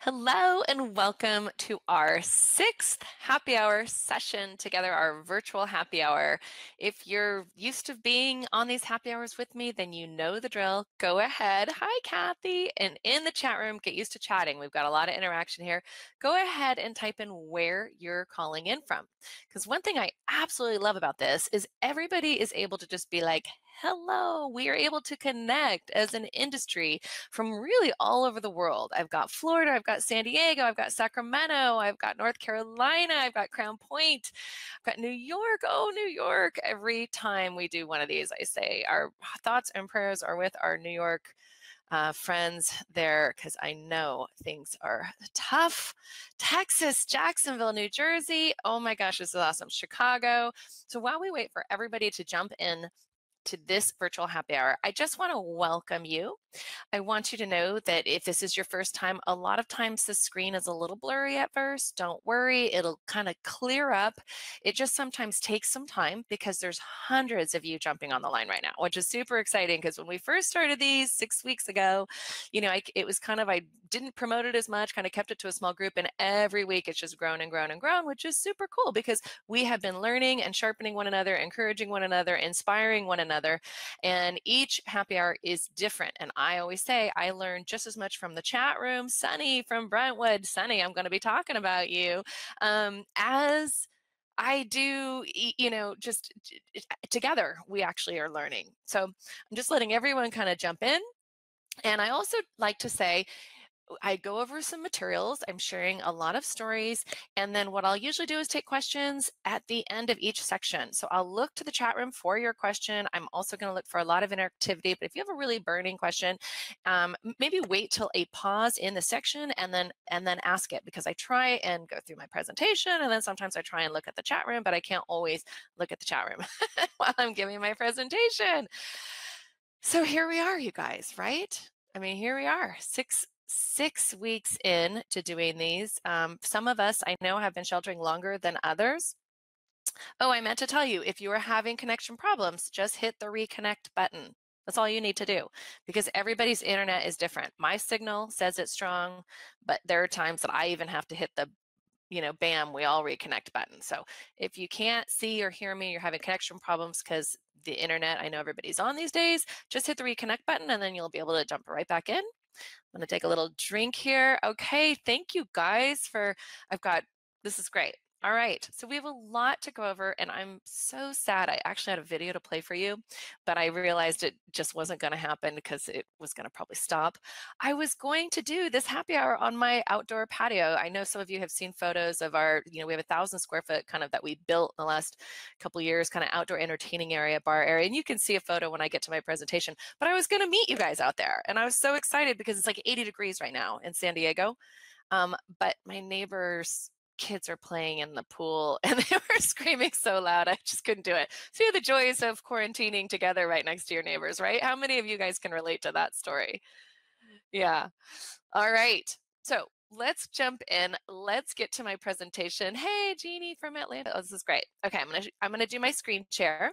Hello and welcome to our sixth happy hour session together, our virtual happy hour. If you're used to being on these happy hours with me, then you know the drill. Go ahead. Hi, Kathy. And in the chat room, get used to chatting. We've got a lot of interaction here. Go ahead and type in where you're calling in from. Because one thing I absolutely love about this is everybody is able to just be like, hello, we are able to connect as an industry from really all over the world. I've got Florida, I've got San Diego, I've got Sacramento, I've got North Carolina, I've got Crown Point, I've got New York. Oh, New York. Every time we do one of these, I say our thoughts and prayers are with our New York friends there because I know things are tough. Texas, Jacksonville, New Jersey. Oh my gosh, this is awesome. Chicago. So while we wait for everybody to jump in to this virtual happy hour, I just want to welcome you. I want you to know that if this is your first time, a lot of times the screen is a little blurry at first. Don't worry, it'll kind of clear up. It just sometimes takes some time because there's hundreds of you jumping on the line right now, which is super exciting because when we first started these 6 weeks ago, it was kind of, I didn't promote it as much, kind of kept it to a small group, and every week it's just grown and grown and grown, which is super cool because we have been learning and sharpening one another, encouraging one another, inspiring one another, and each happy hour is different. And I always say I learn just as much from the chat room. Sunny from Brentwood. Sunny, I'm going to be talking about you as I do, just together we actually are learning. So I'm just letting everyone kind of jump in. And I also like to say, I go over some materials. I'm sharing a lot of stories. And then what I'll usually do is take questions at the end of each section. So I'll look to the chat room for your question. I'm also going to look for a lot of interactivity. But if you have a really burning question, maybe wait till a pause in the section and then ask it, because I try and go through my presentation. And then sometimes I try and look at the chat room, but I can't always look at the chat room while I'm giving my presentation. So here we are, you guys, right? I mean, here we are, six weeks in to doing these. Some of us I know have been sheltering longer than others. Oh, I meant to tell you, if you are having connection problems, just hit the reconnect button. That's all you need to do, because everybody's internet is different. My signal says it's strong, but there are times that I even have to hit the bam, we all reconnect button. So if you can't see or hear me, you're having connection problems because the internet, I know everybody's on these days, just hit the reconnect button and then you'll be able to jump right back in. I'm going to take a little drink here. Okay, thank you guys this is great. All right, so we have a lot to go over, and I'm so sad. I actually had a video to play for you, but I realized it just wasn't going to happen because it was going to probably stop. I was going to do this happy hour on my outdoor patio. I know some of you have seen photos of our, we have 1,000 square foot kind of that we built in the last couple of years, kind of outdoor entertaining area, bar area, and you can see a photo when I get to my presentation. But I was going to meet you guys out there, and I was so excited because it's like 80 degrees right now in San Diego. But my neighbors' kids are playing in the pool and they were screaming so loud I just couldn't do it. See the joys of quarantining together right next to your neighbors, right? How many of you guys can relate to that story? Yeah. All right. So let's jump in. Let's get to my presentation. Hey, Jeannie from Atlanta. Oh, this is great. Okay, I'm gonna do my screen share.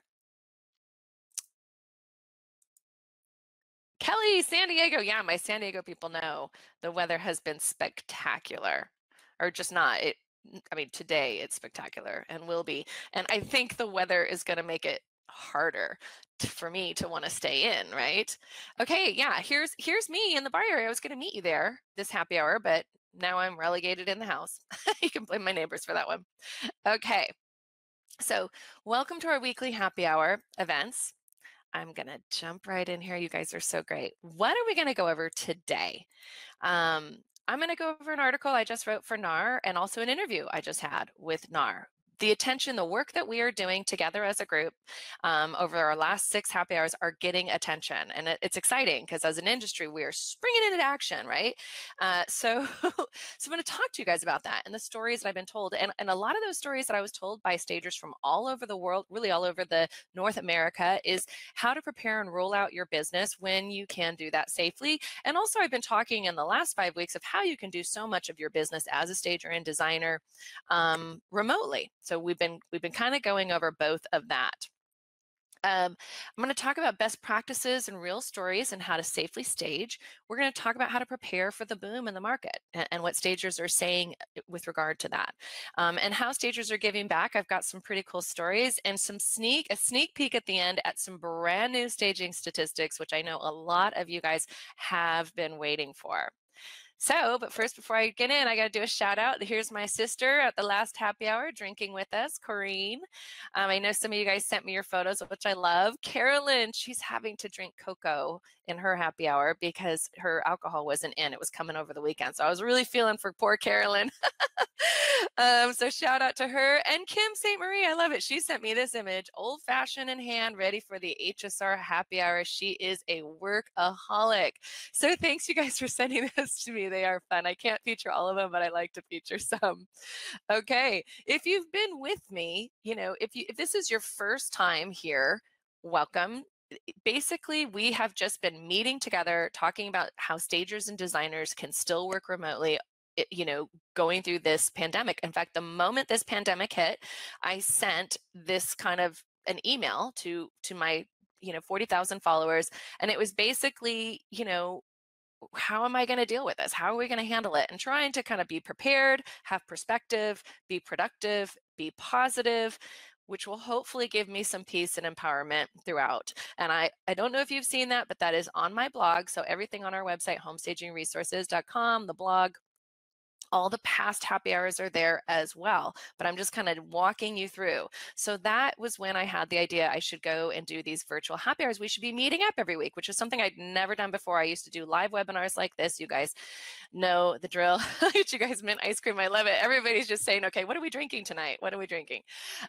Kelly, San Diego. Yeah, my San Diego people know the weather has been spectacular, or just not. Today it's spectacular and will be. And I think the weather is going to make it harder for me to want to stay in, right? Okay, yeah, here's me in the bar area. I was going to meet you there this happy hour, but now I'm relegated in the house. You can blame my neighbors for that one. Okay, so welcome to our weekly happy hour events. I'm going to jump right in here. You guys are so great. What are we going to go over today? I'm going to go over an article I just wrote for NAR and also an interview I just had with NAR. The work that we are doing together as a group over our last 6 happy hours are getting attention. And it's exciting because as an industry, we are springing into action, right? So I'm going to talk to you guys about that and the stories that I've been told. And a lot of those stories that I was told by stagers from all over the world, really all over the North America, is how to prepare and roll out your business when you can do that safely. And also I've been talking in the last 5 weeks of how you can do so much of your business as a stager and designer remotely. So we've been kind of going over both of that. I'm going to talk about best practices and real stories and how to safely stage. We're going to talk about how to prepare for the boom in the market and what stagers are saying with regard to that, and how stagers are giving back. I've got some pretty cool stories and a sneak peek at the end at some brand new staging statistics, which I know a lot of you guys have been waiting for. So, but first, before I get in, I got to do a shout out. Here's my sister at the last happy hour drinking with us, Corrine. I know some of you guys sent me your photos, which I love. Carolyn, she's having to drink cocoa in her happy hour because her alcohol wasn't in. It was coming over the weekend. So I was really feeling for poor Carolyn. So shout out to her. And Kim St. Marie, I love it. She sent me this image, old fashioned in hand, ready for the HSR happy hour. She is a workaholic. So thanks you guys for sending this to me. They are fun. I can't feature all of them, but I like to feature some. Okay. If you've been with me, if this is your first time here, welcome. Basically, we have just been meeting together, talking about how stagers and designers can still work remotely, going through this pandemic. In fact, the moment this pandemic hit, I sent this kind of an email to my 40,000 followers, and it was basically, how am I going to deal with this? How are we going to handle it? And trying to kind of be prepared, have perspective, be productive, be positive, which will hopefully give me some peace and empowerment throughout. And I don't know if you've seen that, but that is on my blog. So everything on our website, homestagingresources.com, the blog, all the past happy hours are there as well, but I'm just kind of walking you through. So that was when I had the idea I should go and do these virtual happy hours. We should be meeting up every week, which is something I'd never done before. I used to do live webinars like this. You guys know the drill. You guys mint ice cream. I love it. Everybody's just saying, okay, what are we drinking tonight? What are we drinking?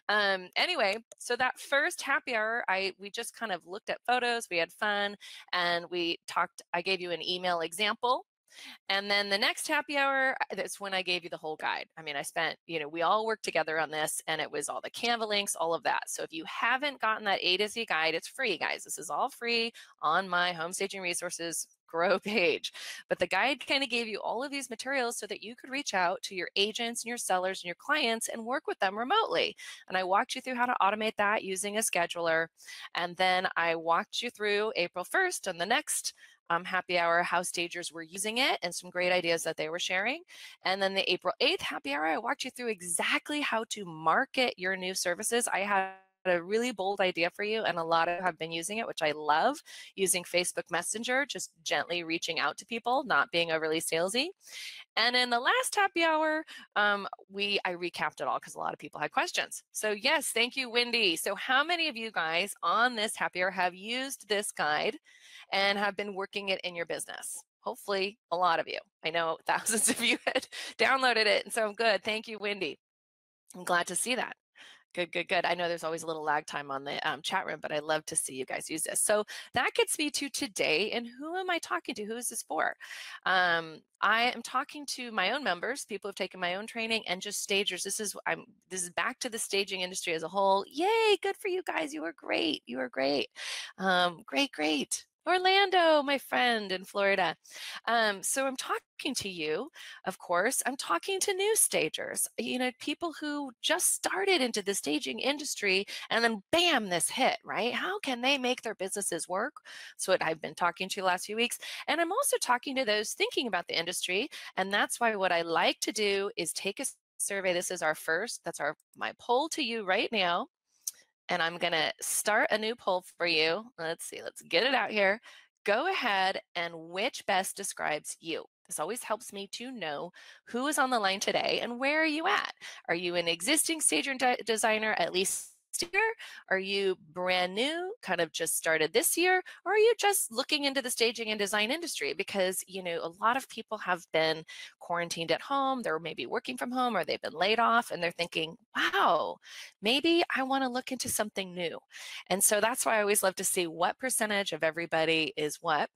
Anyway, so that first happy hour, we just kind of looked at photos, we had fun, and we talked. I gave you an email example. And then the next happy hour, that's when I gave you the whole guide. I mean, I spent, we all worked together on this, and it was all the Canva links, all of that. So if you haven't gotten that A to Z guide, it's free, guys. This is all free on my Home Staging Resources Grow page. But the guide kind of gave you all of these materials so that you could reach out to your agents and your sellers and your clients and work with them remotely. And I walked you through how to automate that using a scheduler. And then I walked you through April 1st and the next happy hour, how stagers were using it and some great ideas that they were sharing. And then the April 8th happy hour, I walked you through exactly how to market your new services. I had a really bold idea for you, and a lot of you have been using it, which I love, using Facebook Messenger, just gently reaching out to people, not being overly salesy. And in the last happy hour, I recapped it all because a lot of people had questions. So yes, thank you, Wendy. So how many of you guys on this happy hour have used this guide and have been working it in your business? Hopefully a lot of you. I know thousands of you had downloaded it, and so good. Thank you, Wendy. I'm glad to see that. Good, good, good. I know there's always a little lag time on the chat room, but I love to see you guys use this. So that gets me to today. And who am I talking to? Who is this for? I am talking to my own members, people who've taken my own training, and just stagers. This is back to the staging industry as a whole. Yay! Good for you guys. You are great. You are great. Great, great. Orlando, my friend in Florida. So I'm talking to you, of course. I'm talking to new stagers, people who just started into the staging industry and then bam, this hit, right? How can they make their businesses work? That's what I've been talking to the last few weeks. And I'm also talking to those thinking about the industry. And that's why what I like to do is take a survey. This is my poll to you right now. And I'm going to start a new poll for you. Let's see, let's get it out here. Go ahead and which best describes you. This always helps me to know who is on the line today and where are you at? Are you an existing stager and designer at least year? Are you brand new, kind of just started this year? Or are you just looking into the staging and design industry? Because, a lot of people have been quarantined at home, they're maybe working from home, or they've been laid off, and they're thinking, wow, maybe I want to look into something new. And so that's why I always love to see what percentage of everybody is what.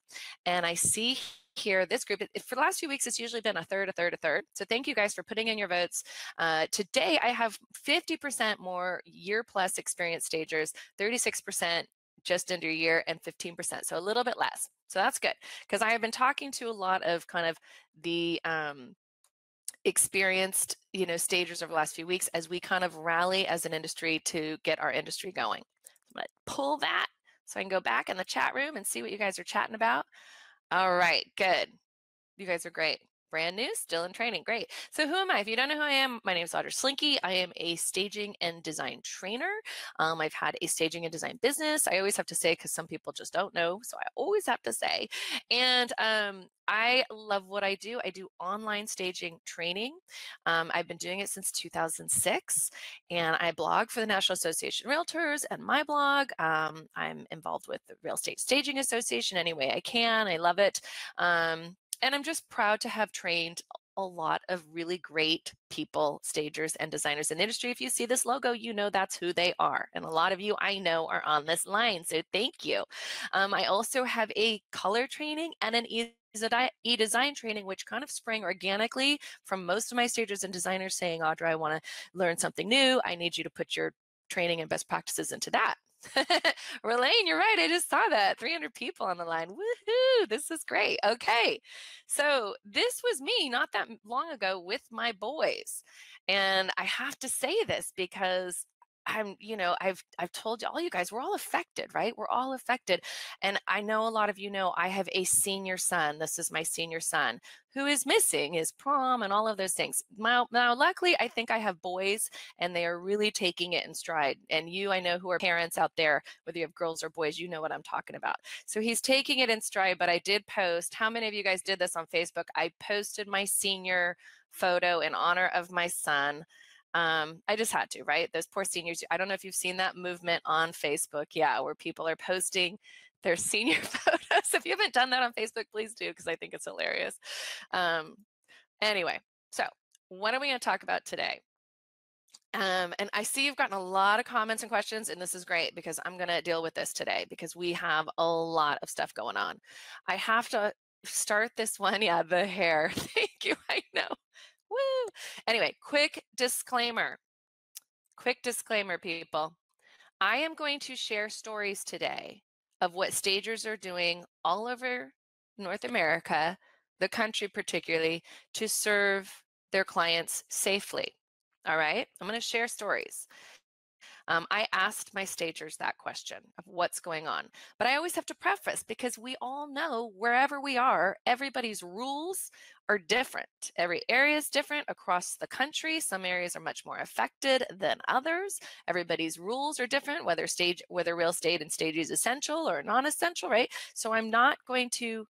And I see here, this group, for the last few weeks, it's usually been a third, a third, a third. So thank you guys for putting in your votes. Today, I have 50% more year plus experienced stagers, 36% just under a year, and 15%, so a little bit less. So that's good, because I have been talking to a lot of kind of the experienced, stagers over the last few weeks as we kind of rally as an industry to get our industry going. I'm going to pull that so I can go back in the chat room and see what you guys are chatting about. All right, good. You guys are great. Brand new, still in training. Great. So who am I? If you don't know who I am, my name is Audra Slinky. I am a staging and design trainer. I've had a staging and design business. I always have to say, because some people just don't know, so I always have to say. And I love what I do. I do online staging training. I've been doing it since 2006, and I blog for the National Association of Realtors and my blog. I'm involved with the Real Estate Staging Association any way I can. I love it. And I'm just proud to have trained a lot of really great people, stagers and designers in the industry. If you see this logo, you know that's who they are. And a lot of you I know are on this line, so thank you. I also have a color training and an e-design training, which kind of sprang organically from most of my stagers and designers saying, Audra, I want to learn something new. I need you to put your training and best practices into that. Relaine, you're right. I just saw that. 300 people on the line. Woohoo! This is great. Okay. So this was me not that long ago with my boys. And I have to say this because I've told all you guys, we're all affected, right? We're all affected. And I know a lot of you know I have a senior son. This is my senior son who is missing his prom and all of those things. Now, luckily, I think I have boys and they are really taking it in stride. And you, I know, who are parents out there, whether you have girls or boys, you know what I'm talking about. So he's taking it in stride, but I did post, how many of you guys did this on Facebook? I posted my senior photo in honor of my son. I just had to, right? Those poor seniors. I don't know if you've seen that movement on Facebook, yeah, where people are posting their senior photos. If you haven't done that on Facebook, please do, because I think it's hilarious. Anyway, so what are we going to talk about today? And I see you've gotten a lot of comments and questions, and this is great because I'm going to deal with this today because we have a lot of stuff going on. I have to start this one. Yeah, the hair. Thank you. I know. Woo. Anyway, quick disclaimer. Quick disclaimer, people. I am going to share stories today of what stagers are doing all over North America, the country particularly, to serve their clients safely. All right, I'm going to share stories. I asked my stagers that question of what's going on, but I always have to preface because we all know wherever we are, everybody's rules are different. Every area is different across the country. Some areas are much more affected than others. Everybody's rules are different, whether real estate and stage is essential or non-essential, right? So I'm not going to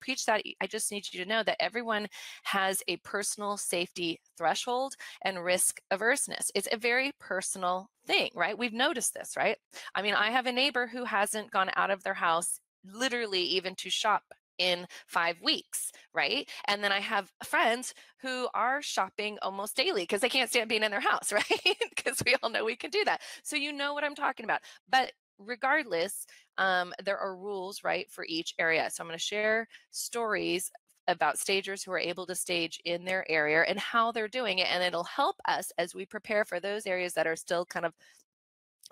preach that. I just need you to know that everyone has a personal safety threshold and risk averseness. It's a very personal thing, right? We've noticed this, right? I mean, I have a neighbor who hasn't gone out of their house literally even to shop in 5 weeks, right? And then I have friends who are shopping almost daily because they can't stand being in their house, right? Because we all know we can do that. So you know what I'm talking about. But regardless, there are rules, right, for each area. So I'm going to share stories about stagers who are able to stage in their area and how they're doing it. And it'll help us as we prepare for those areas that are still kind of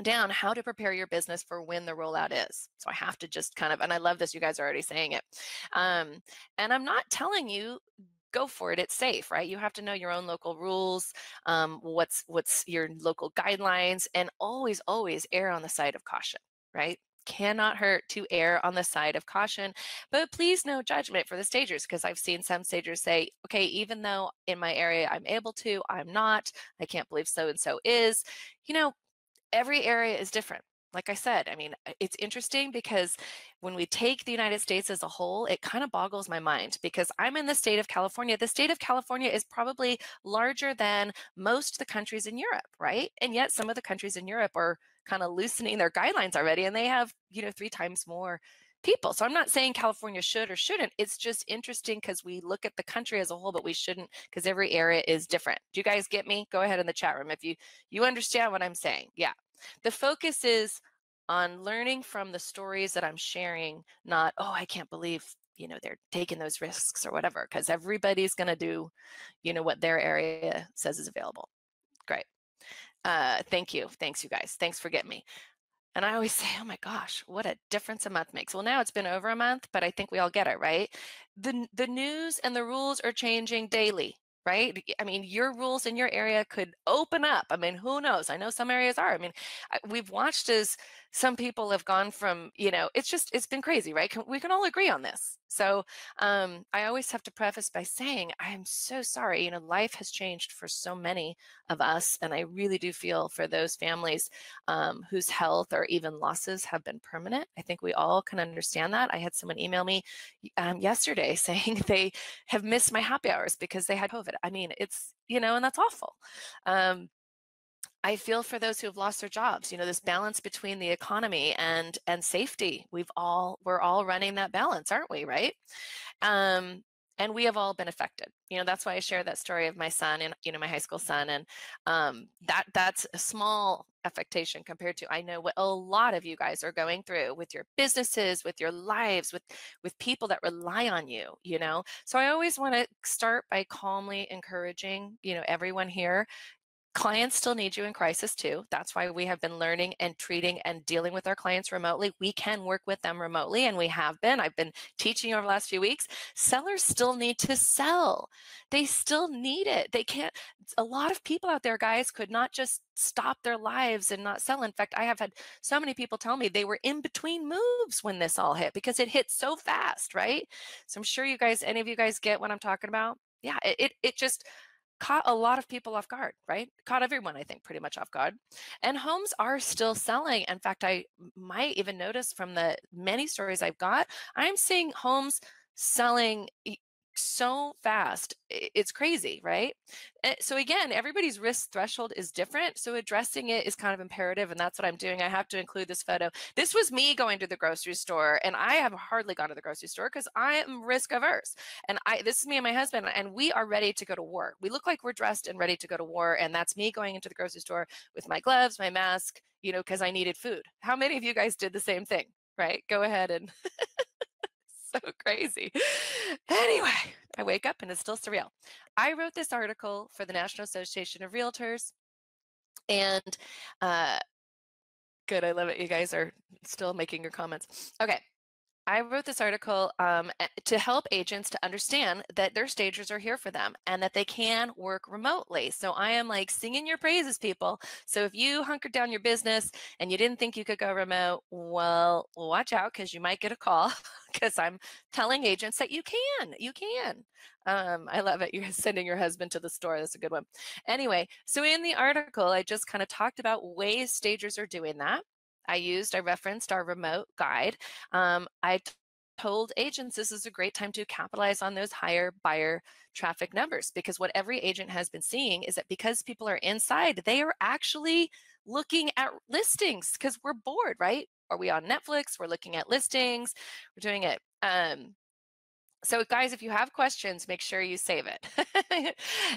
down, how to prepare your business for when the rollout is. So I have to just kind of, and I love this, you guys are already saying it. And I'm not telling you, go for it, it's safe, right? You have to know your own local rules, what's your local guidelines, and always err on the side of caution, right? Cannot hurt to err on the side of caution, but please no judgment for the stagers, because I've seen some stagers say, okay, even though in my area I'm able to, I'm not, I can't believe so-and-so is. Every area is different. Like I said, I mean, it's interesting because when we take the United States as a whole, it kind of boggles my mind because I'm in the state of California. The state of California is probably larger than most of the countries in Europe, right? And yet some of the countries in Europe are kind of loosening their guidelines already, and they have, 3 times more people. So I'm not saying California should or shouldn't. It's just interesting because we look at the country as a whole, but we shouldn't, because every area is different. Do you guys get me? Go ahead in the chat room if you understand what I'm saying. Yeah. The focus is on learning from the stories that I'm sharing, not, oh, I can't believe, they're taking those risks or whatever, because everybody's going to do, what their area says is available. Great. Thank you. Thanks, you guys. Thanks for getting me. And I always say, oh my gosh, what a difference a month makes. Well, now it's been over a month, but I think we all get it, right? The news and the rules are changing daily, right? I mean, your rules in your area could open up. I mean, who knows? I know some areas are. I mean, we've watched as some people have gone from, it's been crazy, right? We can all agree on this. So I always have to preface by saying, I'm so sorry. Life has changed for so many of us. And I really do feel for those families whose health or even losses have been permanent. I think we all can understand that. I had someone email me yesterday saying they have missed my happy hours because they had COVID. I mean, it's, and that's awful. I feel for those who have lost their jobs, this balance between the economy and safety. We're all running that balance, aren't we, right? Um, and we have all been affected. That's why I share that story of my son and, my high school son. And that's a small affectation compared to, I know what a lot of you guys are going through with your businesses, with your lives, with people that rely on you, So I always want to start by calmly encouraging, everyone here. Clients still need you in crisis too. That's why we have been learning and treating and dealing with our clients remotely. We can work with them remotely, and we have been. I've been teaching over the last few weeks. Sellers still need to sell. They still need it. They can't. A lot of people out there, guys, could not just stop their lives and not sell. In fact, I have had so many people tell me they were in between moves when this all hit because it hit so fast, right? So I'm sure any of you guys get what I'm talking about. Yeah, it just caught a lot of people off guard, right? Caught everyone, I think, pretty much off guard. And homes are still selling. In fact, I might even notice from the many stories I've got, I'm seeing homes selling so fast. It's crazy, right? So again, everybody's risk threshold is different. So addressing it is kind of imperative. And that's what I'm doing. I have to include this photo. This was me going to the grocery store, and I have hardly gone to the grocery store because I am risk averse. And this is me and my husband, and we are ready to go to war. We look like we're dressed and ready to go to war. And that's me going into the grocery store with my gloves, my mask, because I needed food. How many of you guys did the same thing, right? Go ahead and so crazy. Anyway, I wake up and it's still surreal. I wrote this article for the National Association of Realtors, and good, I love it. You guys are still making your comments. Okay. I wrote this article to help agents to understand that their stagers are here for them and that they can work remotely. So I am like singing your praises, people. So if you hunkered down your business and you didn't think you could go remote, well, watch out because you might get a call because I'm telling agents that you can. You can. I love it. You're sending your husband to the store. That's a good one. Anyway, so in the article, I just kind of talked about ways stagers are doing that. I referenced our remote guide. I told agents this is a great time to capitalize on those higher buyer traffic numbers, because what every agent has been seeing is that because people are inside, they are actually looking at listings because we're bored, right? Are we on Netflix? We're looking at listings. We're doing it. So guys, if you have questions, make sure you save it.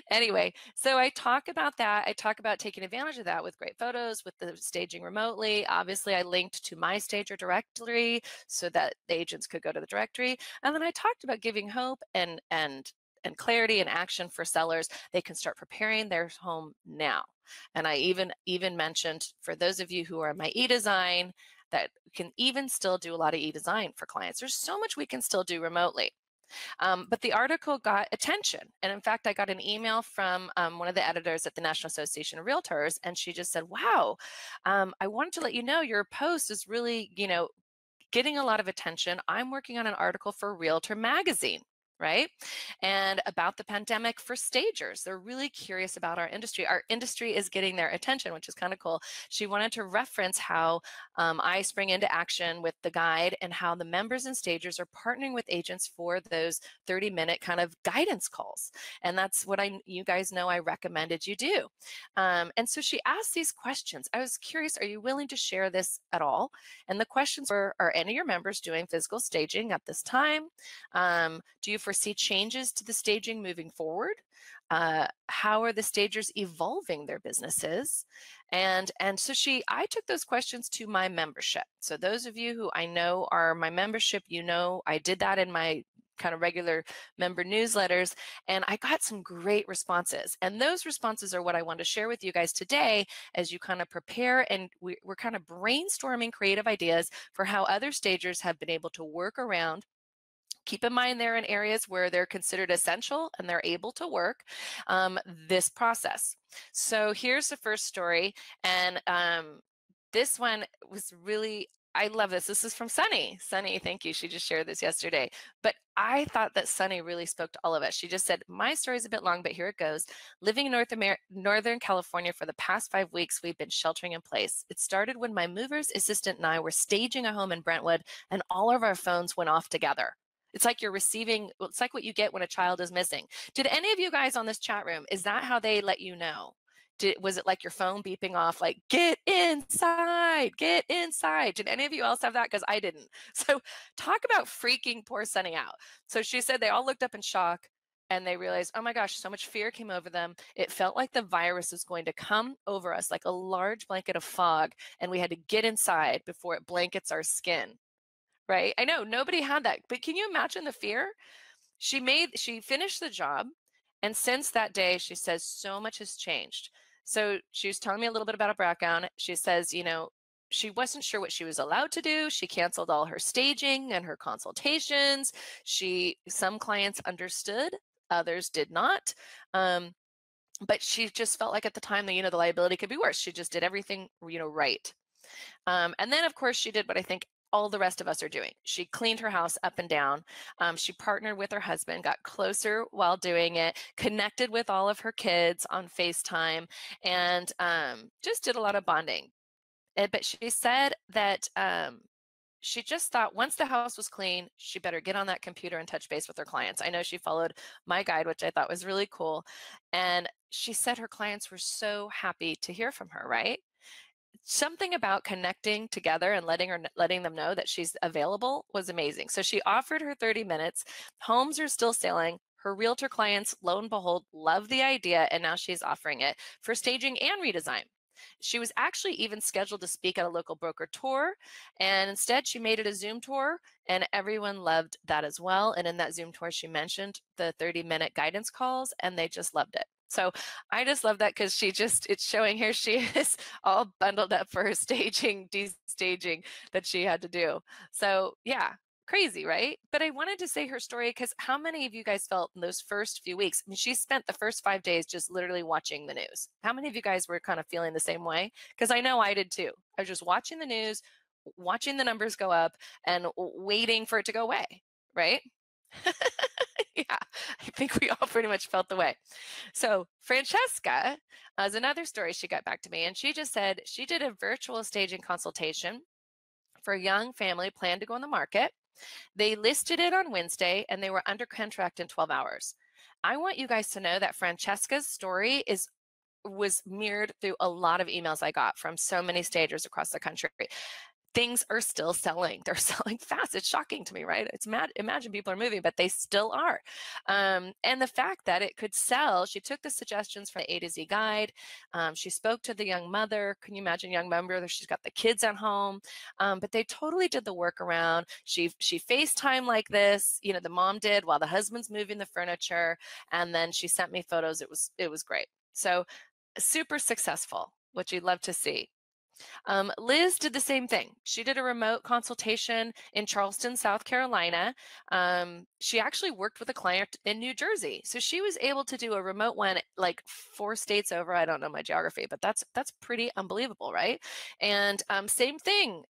Anyway, so I talk about that. I talk about taking advantage of that with great photos, with the staging remotely. Obviously, I linked to my stager directory so that the agents could go to the directory. And then I talked about giving hope and clarity and action for sellers. They can start preparing their home now. And I even mentioned, for those of you who are in my e-design, that can even still do a lot of e-design for clients. There's so much we can still do remotely. But the article got attention. And in fact, I got an email from one of the editors at the National Association of Realtors, and she just said, wow, I wanted to let you know your post is really, getting a lot of attention. I'm working on an article for Realtor Magazine, right? And about the pandemic for stagers. They're really curious about our industry. Our industry is getting their attention, which is kind of cool. She wanted to reference how I spring into action with the guide and how the members and stagers are partnering with agents for those 30-minute kind of guidance calls. And that's what you guys know I recommended you do. And so she asked these questions. I was curious, are you willing to share this at all? And the questions were, are any of your members doing physical staging at this time? Do you foresee changes to the staging moving forward? How are the stagers evolving their businesses? And so I took those questions to my membership. So those of you who I know are my membership, I did that in my kind of regular member newsletters, and I got some great responses. And those responses are what I want to share with you guys today as you kind of prepare, and we're kind of brainstorming creative ideas for how other stagers have been able to work around. Keep in mind they're in areas where they're considered essential and they're able to work this process. So here's the first story, and This one was really, I love this. This is from Sunny. Sunny, thank you. She just shared this yesterday. But I thought that Sunny really spoke to all of us. She just said, my story is a bit long, but here it goes. Living in Northern California for the past 5 weeks, we've been sheltering in place. It started when my mover's assistant and I were staging a home in Brentwood, and all of our phones went off together. It's like you're receiving, it's like what you get when a child is missing. Did any of you guys on this chat room, is that how they let you know? Was it like your phone beeping off, like, get inside, get inside? Did any of you else have that? Because I didn't. So talk about freaking poor Sunny out. So she said they all looked up in shock and they realized, oh my gosh, so much fear came over them. It felt like the virus was going to come over us like a large blanket of fog, and we had to get inside before it blankets our skin, right? I know nobody had that, but can you imagine the fear? She finished the job. And since that day, she says so much has changed. So she was telling me a little bit about her background. She says, she wasn't sure what she was allowed to do. She canceled all her staging and her consultations. Some clients understood, others did not. But she just felt like at the time that, the liability could be worse. She just did everything, right. And then, of course, she did what I think all the rest of us are doing. She cleaned her house up and down. She partnered with her husband, got closer while doing it, connected with all of her kids on FaceTime, and just did a lot of bonding. But she said that she just thought once the house was clean, she better get on that computer and touch base with her clients. I know she followed my guide, which I thought was really cool. And she said her clients were so happy to hear from her, right? Something about connecting together and letting them know that she's available was amazing. So she offered her 30 minutes. Homes are still selling. Her realtor clients, lo and behold, love the idea, and now she's offering it for staging and redesign. She was actually even scheduled to speak at a local broker tour, and instead she made it a Zoom tour, and everyone loved that as well. And in that Zoom tour, she mentioned the 30-minute guidance calls, and they just loved it. So I just love that because it's showing here she is all bundled up for her staging, destaging that she had to do. So yeah, crazy, right? But I wanted to say her story because how many of you guys felt in those first few weeks? I mean, she spent the first 5 days just literally watching the news. How many of you guys were kind of feeling the same way? Because I know I did too. I was just watching the news, watching the numbers go up, and waiting for it to go away, right? Yeah, I think we all pretty much felt the way. So Francesca is another story. She got back to me and she just said she did a virtual staging consultation for a young family planned to go on the market. They listed it on Wednesday and they were under contract in 12 hours. I want you guys to know that Francesca's story was mirrored through a lot of emails I got from so many stagers across the country. Things are still selling. They're selling fast. It's shocking to me, right? It's mad. Imagine people are moving, but they still are. And the fact that it could sell, she took the suggestions from the A to Z guide. She spoke to the young mother. Can you imagine young mother? She's got the kids at home, but they totally did the workaround. She FaceTime like this, the mom did while the husband's moving the furniture, and then she sent me photos. It was great. So super successful, which you'd love to see. Liz did the same thing. She did a remote consultation in Charleston, South Carolina. She actually worked with a client in New Jersey. So she was able to do a remote one like 4 states over. I don't know my geography, but that's pretty unbelievable, right? And same thing,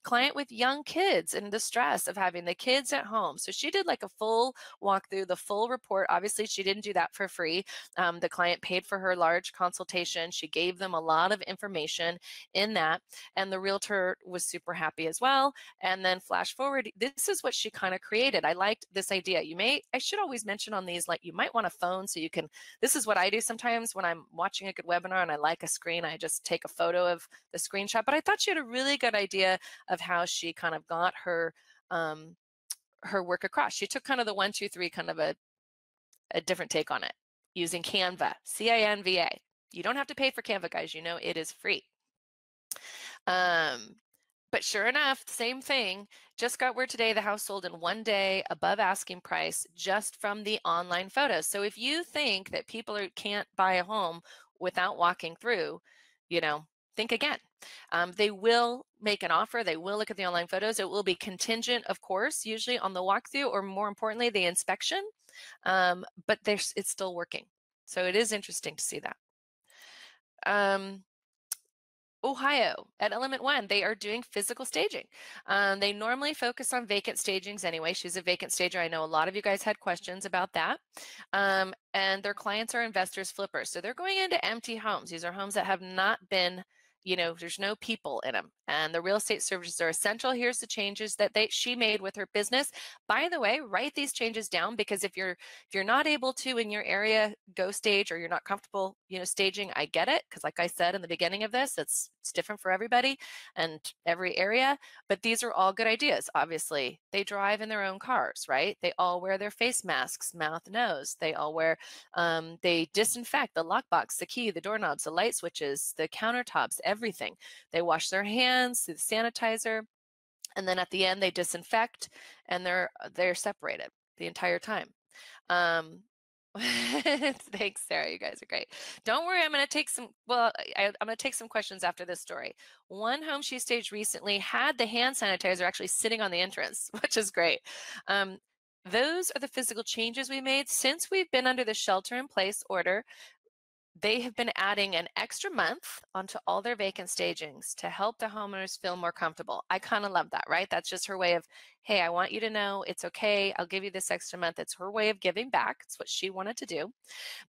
client with young kids and the stress of having the kids at home. So she did like a full walkthrough, the full report. Obviously, she didn't do that for free. The client paid for her large consultation. She gave them a lot of information in that, and the realtor was super happy as well. And then flash forward, this is what she kind of created. I liked this idea. I should always mention on these, like, you might want a phone so you can, this is what I do sometimes when I'm watching a good webinar and I like a screen, I just take a photo of the screenshot. But I thought she had a really good idea of how she kind of got her work across. She took kind of the 1, 2, 3, kind of a different take on it using Canva, Canva. You don't have to pay for Canva, guys. It is free. But sure enough, same thing. Just got word today the house sold in 1 day above asking price just from the online photos. So if you think that people can't buy a home without walking through, think again. They will make an offer. They will look at the online photos. It will be contingent, of course, usually on the walkthrough, or more importantly, the inspection. But it's still working. So it is interesting to see that. Ohio at Element One, they are doing physical staging. They normally focus on vacant stagings anyway. She's a vacant stager. I know a lot of you guys had questions about that. And their clients are investors, flippers. So they're going into empty homes. These are homes that have not been, there's no people in them. And the real estate services are essential. Here's the changes that she made with her business. By the way, write these changes down, because if you're not able to in your area go stage, or you're not comfortable, staging, I get it. Because like I said in the beginning of this, it's different for everybody and every area. But these are all good ideas. Obviously, they drive in their own cars, right? They all wear their face masks, mouth, nose. They all wear, they disinfect the lockbox, the key, the doorknobs, the light switches, the countertops, everything. They wash their hands through the sanitizer. And then at the end, they disinfect, and they're separated the entire time. Thanks, Sarah. You guys are great. Don't worry, I'm going to take some, I'm going to take some questions after this story. One home she staged recently had the hand sanitizer actually sitting on the entrance, which is great. Those are the physical changes we made since we've been under the shelter-in-place order. They have been adding an extra month onto all their vacant stagings to help the homeowners feel more comfortable. I kind of love that, right? That's just her way of, hey, I want you to know it's okay. I'll give you this extra month. It's her way of giving back. It's what she wanted to do.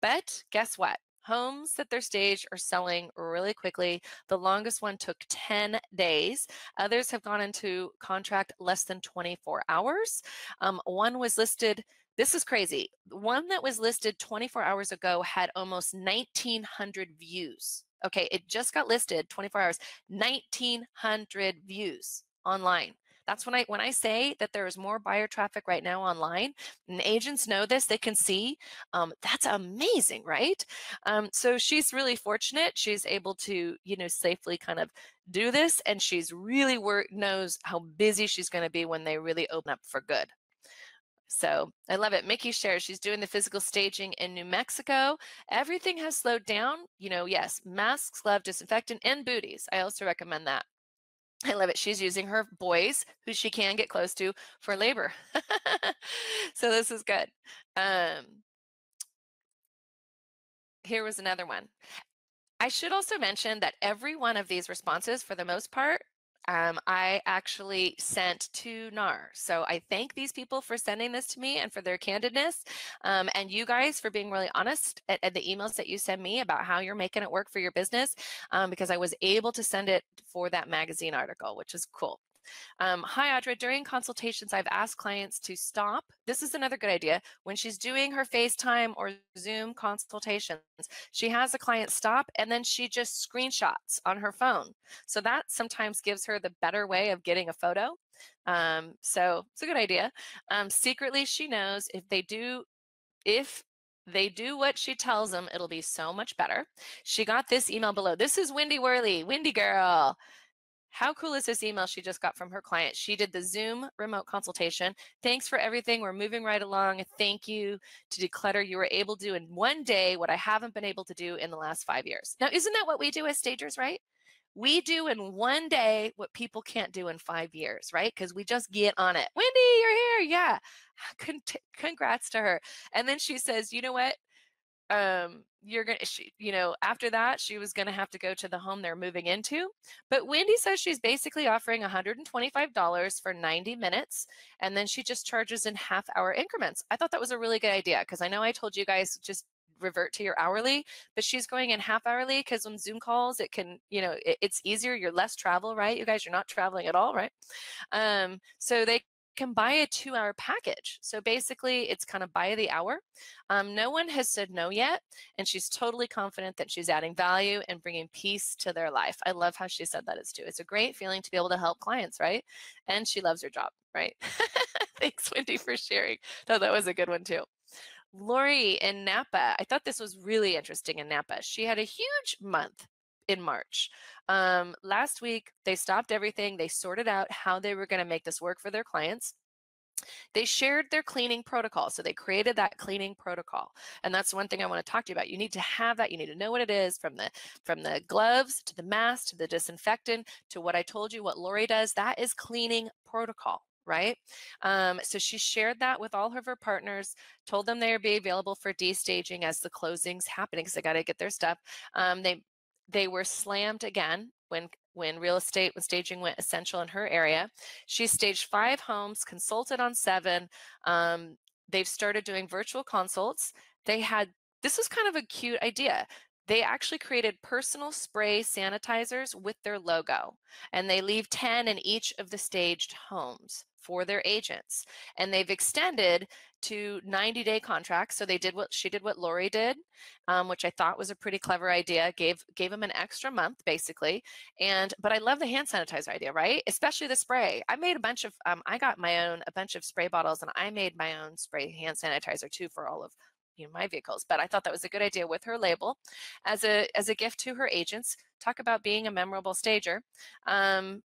But guess what? Homes that they're staged are selling really quickly. The longest one took 10 days. Others have gone into contract less than 24 hours. One was listed, this is crazy. One that was listed 24 hours ago had almost 1,900 views. Okay, it just got listed 24 hours, 1,900 views online. That's when I say that there is more buyer traffic right now online, and agents know this, they can see. That's amazing, right? So she's really fortunate. She's able to, safely kind of do this, and she's really knows how busy she's going to be when they really open up for good. So I love it. Mickey shares she's doing the physical staging in New Mexico. Everything has slowed down. Yes, masks, glove, disinfectant, and booties. I also recommend that. I love it. She's using her boys, who she can get close to, for labor. So this is good. Here was another one. I should also mention that every one of these responses, for the most part, I actually sent to NAR. So I thank these people for sending this to me and for their candidness, and you guys for being really honest at the emails that you send me about how you're making it work for your business, because I was able to send it for that magazine article, which is cool. Hi, Audra. During consultations, I've asked clients to stop. This is another good idea. When she's doing her FaceTime or Zoom consultations, she has a client stop, and then she just screenshots on her phone. So that sometimes gives her the better way of getting a photo. So it's a good idea. Secretly, she knows if they do what she tells them, it'll be so much better. She got this email below. This is Wendy Worley, Wendy girl. How cool is this email she just got from her client? She did the Zoom remote consultation. Thanks for everything. We're moving right along. Thank you to Declutter. You were able to do in one day what I haven't been able to do in the last 5 years. Now, isn't that what we do as stagers, right? We do in one day what people can't do in 5 years, right? Because we just get on it. Wendy, you're here. Yeah. Congrats to her. And then she says, you know what? After that, she was gonna have to go to the home they're moving into. But Wendy says she's basically offering $125 for 90 minutes, and then she just charges in half-hour increments. I thought that was a really good idea, because I know I told you guys just revert to your hourly, but she's going in half hourly, because on Zoom calls, it can, it's easier. You're less travel, right? You guys, you're not traveling at all, right? So they can buy a 2-hour package. So basically it's kind of by the hour. No one has said no yet, and she's totally confident that she's adding value and bringing peace to their life. I love how she said that is too. It's a great feeling to be able to help clients, right? And she loves her job, right? Thanks, Wendy, for sharing. No, that was a good one too. Lori in Napa, I thought this was really interesting in Napa. She had a huge month in March. Last week, they stopped everything. They sorted out how they were going to make this work for their clients. They shared their cleaning protocol. So they created that cleaning protocol. And that's one thing I want to talk to you about. You need to have that. You need to know what it is, from the gloves to the mask to the disinfectant to what I told you, what Lori does. That is cleaning protocol, right? So she shared that with all of her partners, told them they would be available for destaging as the closings happening, because they got to get their stuff. they were slammed again when when staging went essential in her area. She staged 5 homes, consulted on 7. They've started doing virtual consults. They had, this was kind of a cute idea. They actually created personal spray sanitizers with their logo, and they leave 10 in each of the staged homes for their agents. And they've extended to 90-day contracts. So they did what she did, what Lori did, which I thought was a pretty clever idea. Gave them an extra month basically. But I love the hand sanitizer idea, right? Especially the spray. I made a bunch of I got a bunch of spray bottles, and I made my own spray hand sanitizer too for all of my vehicles. But I thought that was a good idea with her label as a gift to her agents. Talk about being a memorable stager.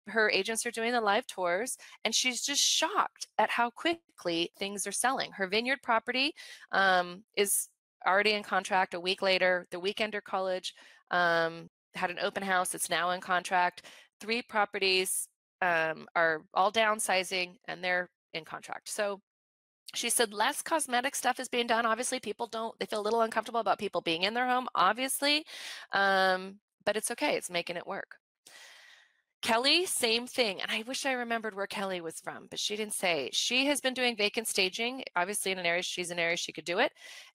Her agents are doing the live tours, and she's just shocked at how quickly things are selling. Her vineyard property is already in contract. A week later, the Weekender College had an open house. It's now in contract. 3 properties are all downsizing, and they're in contract. So she said less cosmetic stuff is being done. Obviously, people they feel a little uncomfortable about people being in their home, obviously, but it's okay. It's making it work. Kelly, same thing. And I wish I remembered where Kelly was from, but she didn't say. She has been doing vacant staging, obviously in an area, she's an area she could do it.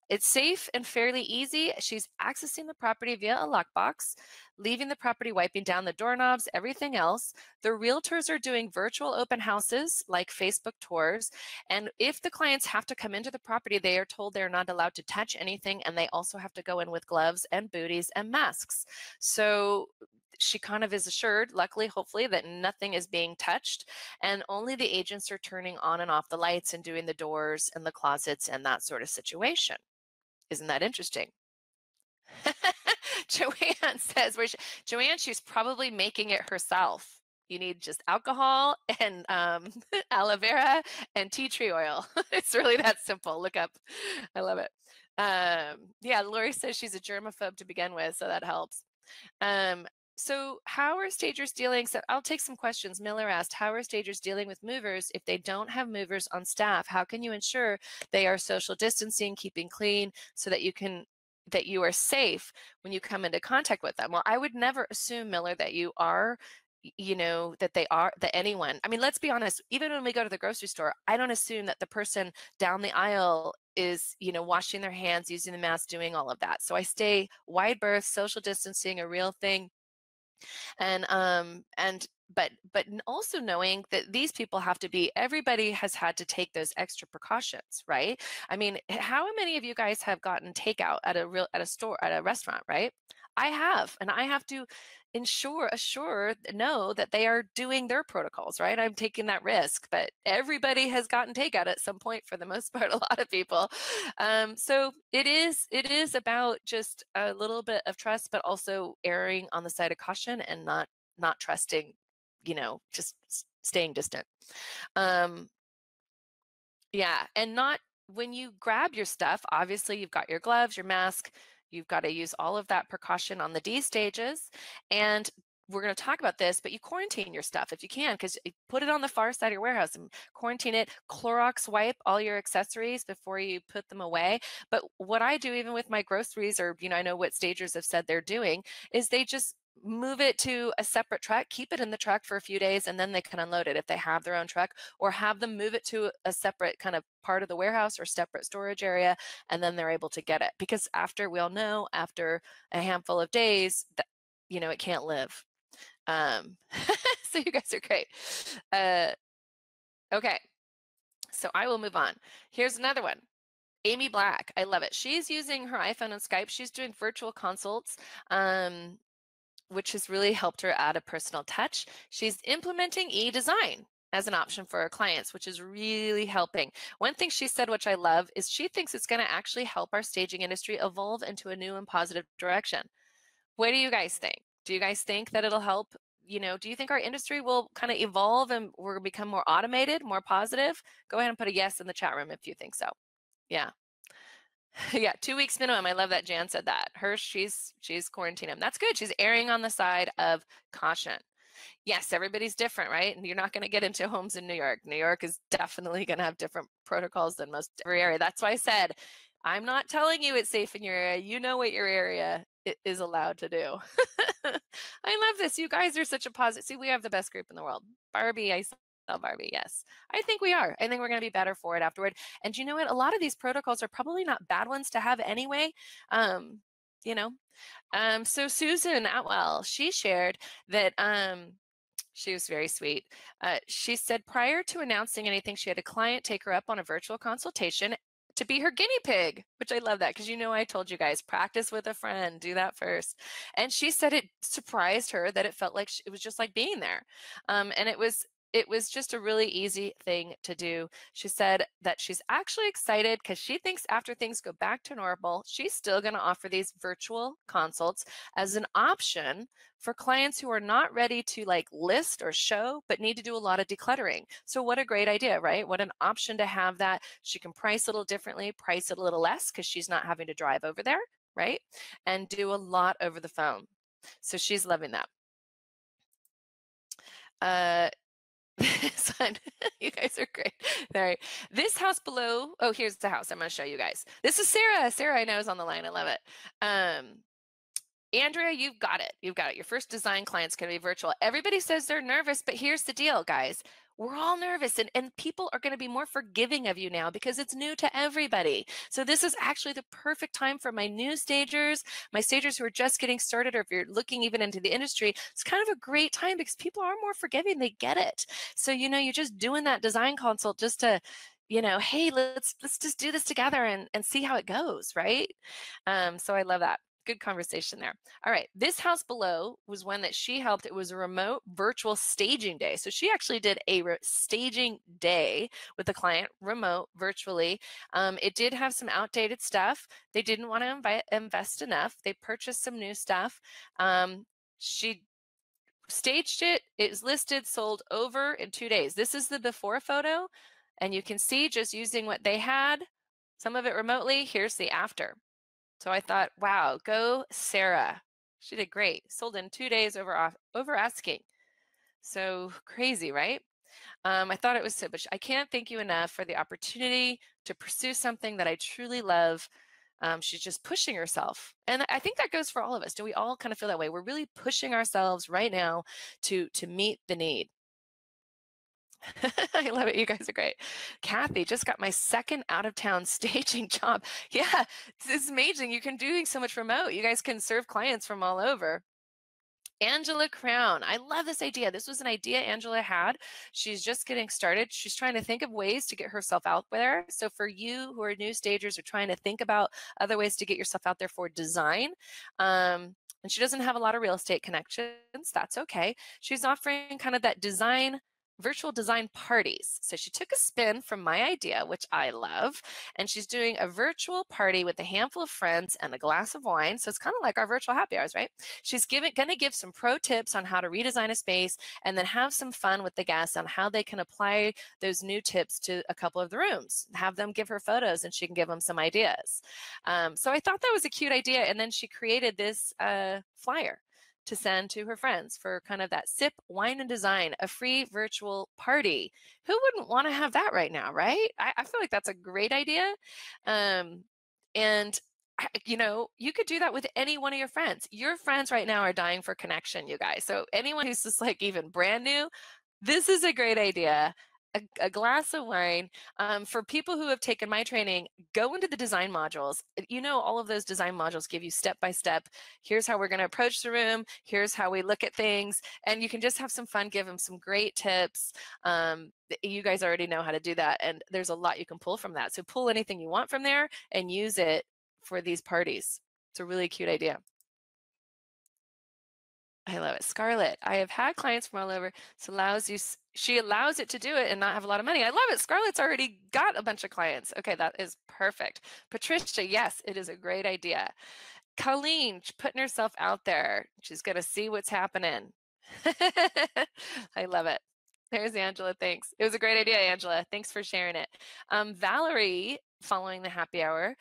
It's safe and fairly easy. She's accessing the property via a lockbox, leaving the property, wiping down the doorknobs, everything else. The realtors are doing virtual open houses like Facebook tours. And if the clients have to come into the property, they are told they're not allowed to touch anything. And they also have to go in with gloves and booties and masks. So she kind of is assured, luckily, hopefully, that nothing is being touched, and only the agents are turning on and off the lights and doing the doors and the closets and that sort of situation. Isn't that interesting? Joanne says, Joanne, she's probably making it herself. You need just alcohol and aloe vera and tea tree oil. It's really that simple. Look up. I love it. Yeah, Lori says she's a germaphobe to begin with, so that helps. So how are stagers dealing? So I'll take some questions. Miller asked, how are stagers dealing with movers if they don't have movers on staff? How can you ensure they are social distancing, keeping clean, so that you are safe when you come into contact with them? Well, I would never assume, Miller, that you are, that anyone, I mean, let's be honest, even when we go to the grocery store, I don't assume that the person down the aisle is, washing their hands, using the mask, doing all of that. So I stay wide berth, social distancing, a real thing. But also knowing that these people have to be, everybody has had to take those extra precautions, right? I mean, how many of you guys have gotten takeout at a restaurant, right? I have, and I have to know that they are doing their protocols, right? I'm taking that risk, but everybody has gotten takeout at some point for the most part, a lot of people. So it is about just a little bit of trust, but also erring on the side of caution and not trusting, just staying distant. Yeah, and not when you grab your stuff, obviously you've got your gloves, your mask, you've got to use all of that precaution on the D stages. And we're going to talk about this, but you quarantine your stuff if you can, because you put it on the far side of your warehouse and quarantine it, Clorox wipe all your accessories before you put them away. But what I do, even with my groceries, or, I know what stagers have said they're doing, is they just move it to a separate truck, keep it in the truck for a few days, and then they can unload it if they have their own truck, or have them move it to a separate kind of part of the warehouse or separate storage area, and then they're able to get it. Because we all know, after a handful of days, that, it can't live. So you guys are great. Okay, so I will move on. Here's another one. Amy Black, I love it. She's using her iPhone and Skype. She's doing virtual consults, which has really helped her add a personal touch. She's implementing e-design as an option for her clients, which is really helping. One thing she said, which I love, is she thinks it's going to actually help our staging industry evolve into a new and positive direction. What do you guys think? Do you guys think that it'll help? Do you think our industry will kind of evolve and we'll become more automated, more positive? Go ahead and put a yes in the chat room if you think so. Yeah. Yeah, 2 weeks minimum. I love that Jan said that. She's quarantining. That's good. She's erring on the side of caution. Yes, everybody's different, right? And you're not going to get into homes in New York. New York is definitely going to have different protocols than most every area. That's why I said, I'm not telling you it's safe in your area. You know what your area is allowed to do. I love this. You guys are such a positive. See, we have the best group in the world. Barbie, I saw Barbie. Yes, I think we are. I think we're going to be better for it afterward. And you know what? A lot of these protocols are probably not bad ones to have anyway. Um, you know, so Susan Atwell, she shared that she was very sweet. She said prior to announcing anything, she had a client take her up on a virtual consultation to be her guinea pig, which I love that because I told you guys practice with a friend, do that first. And she said it surprised her that it felt like it was just like being there, and it was just a really easy thing to do. She said that she's actually excited because she thinks after things go back to normal, she's still going to offer these virtual consults as an option for clients who are not ready to like list or show, but need to do a lot of decluttering. So what a great idea, right? What an option to have that. She can price a little differently, price it a little less because she's not having to drive over there, right? And do a lot over the phone. So she's loving that. Son, you guys are great. All right. This house below, oh, here's the house. I'm going to show you guys. This is Sarah. Sarah, I know, is on the line. I love it. Andrea, you've got it. You've got it. Your first design client's going to be virtual. Everybody says they're nervous, but here's the deal, guys. We're all nervous, and people are going to be more forgiving of you now because it's new to everybody. So this is actually the perfect time for my new stagers, my stagers who are just getting started, or if you're looking even into the industry, it's kind of a great time because people are more forgiving. They get it. So, you're just doing that design consult just to, hey, let's just do this together and see how it goes, right? So I love that. Good conversation there. All right, this house below was one that she helped. It was a remote virtual staging day. So she actually did a staging day with the client, remote, virtually. It did have some outdated stuff. They didn't want to invest enough. They purchased some new stuff. She staged it. It was listed, sold over in 2 days. This is the before photo, and you can see just using what they had, some of it remotely. Here's the after. So I thought, wow, go Sarah. She did great. Sold in 2 days over asking. So crazy, right? I thought it was so, but I can't thank you enough for the opportunity to pursue something that I truly love. She's just pushing herself. And I think that goes for all of us. Do we all kind of feel that way? We're really pushing ourselves right now to meet the need. I love it. You guys are great. Kathy, just got my second out of town staging job. Yeah, it's amazing. You can do so much remote. You guys can serve clients from all over. Angela Crown. I love this idea. This was an idea Angela had. She's just getting started. She's trying to think of ways to get herself out there. So for you who are new stagers or trying to think about other ways to get yourself out there for design, and she doesn't have a lot of real estate connections, that's okay. She's offering kind of that virtual design parties. So she took a spin from my idea, which I love, and she's doing a virtual party with a handful of friends and a glass of wine. So it's kind of like our virtual happy hours, right? She's going to give some pro tips on how to redesign a space and then have some fun with the guests on how they can apply those new tips to a couple of the rooms. Have them give her photos and she can give them some ideas. So I thought that was a cute idea. And then she created this flyer to send to her friends for kind of that sip, wine, and design, a free virtual party. Who wouldn't want to have that right now, right? I feel like that's a great idea. And you could do that with any one of your friends. Your friends right now are dying for connection, you guys. So anyone who's just like even brand new, this is a great idea. A glass of wine. For people who have taken my training, go into the design modules. All of those design modules give you step-by-step. Here's how we're going to approach the room. Here's how we look at things. And you can just have some fun, give them some great tips. You guys already know how to do that. And there's a lot you can pull from that. So pull anything you want from there and use it for these parties. It's a really cute idea. I love it. Scarlett, I have had clients from all over. She allows it to do it and not have a lot of money. I love it. Scarlett's already got a bunch of clients. Okay, that is perfect. Patricia, yes, it is a great idea. Colleen, putting herself out there. She's going to see what's happening. I love it. There's Angela. Thanks. It was a great idea, Angela. Thanks for sharing it. Valerie, following the happy hour,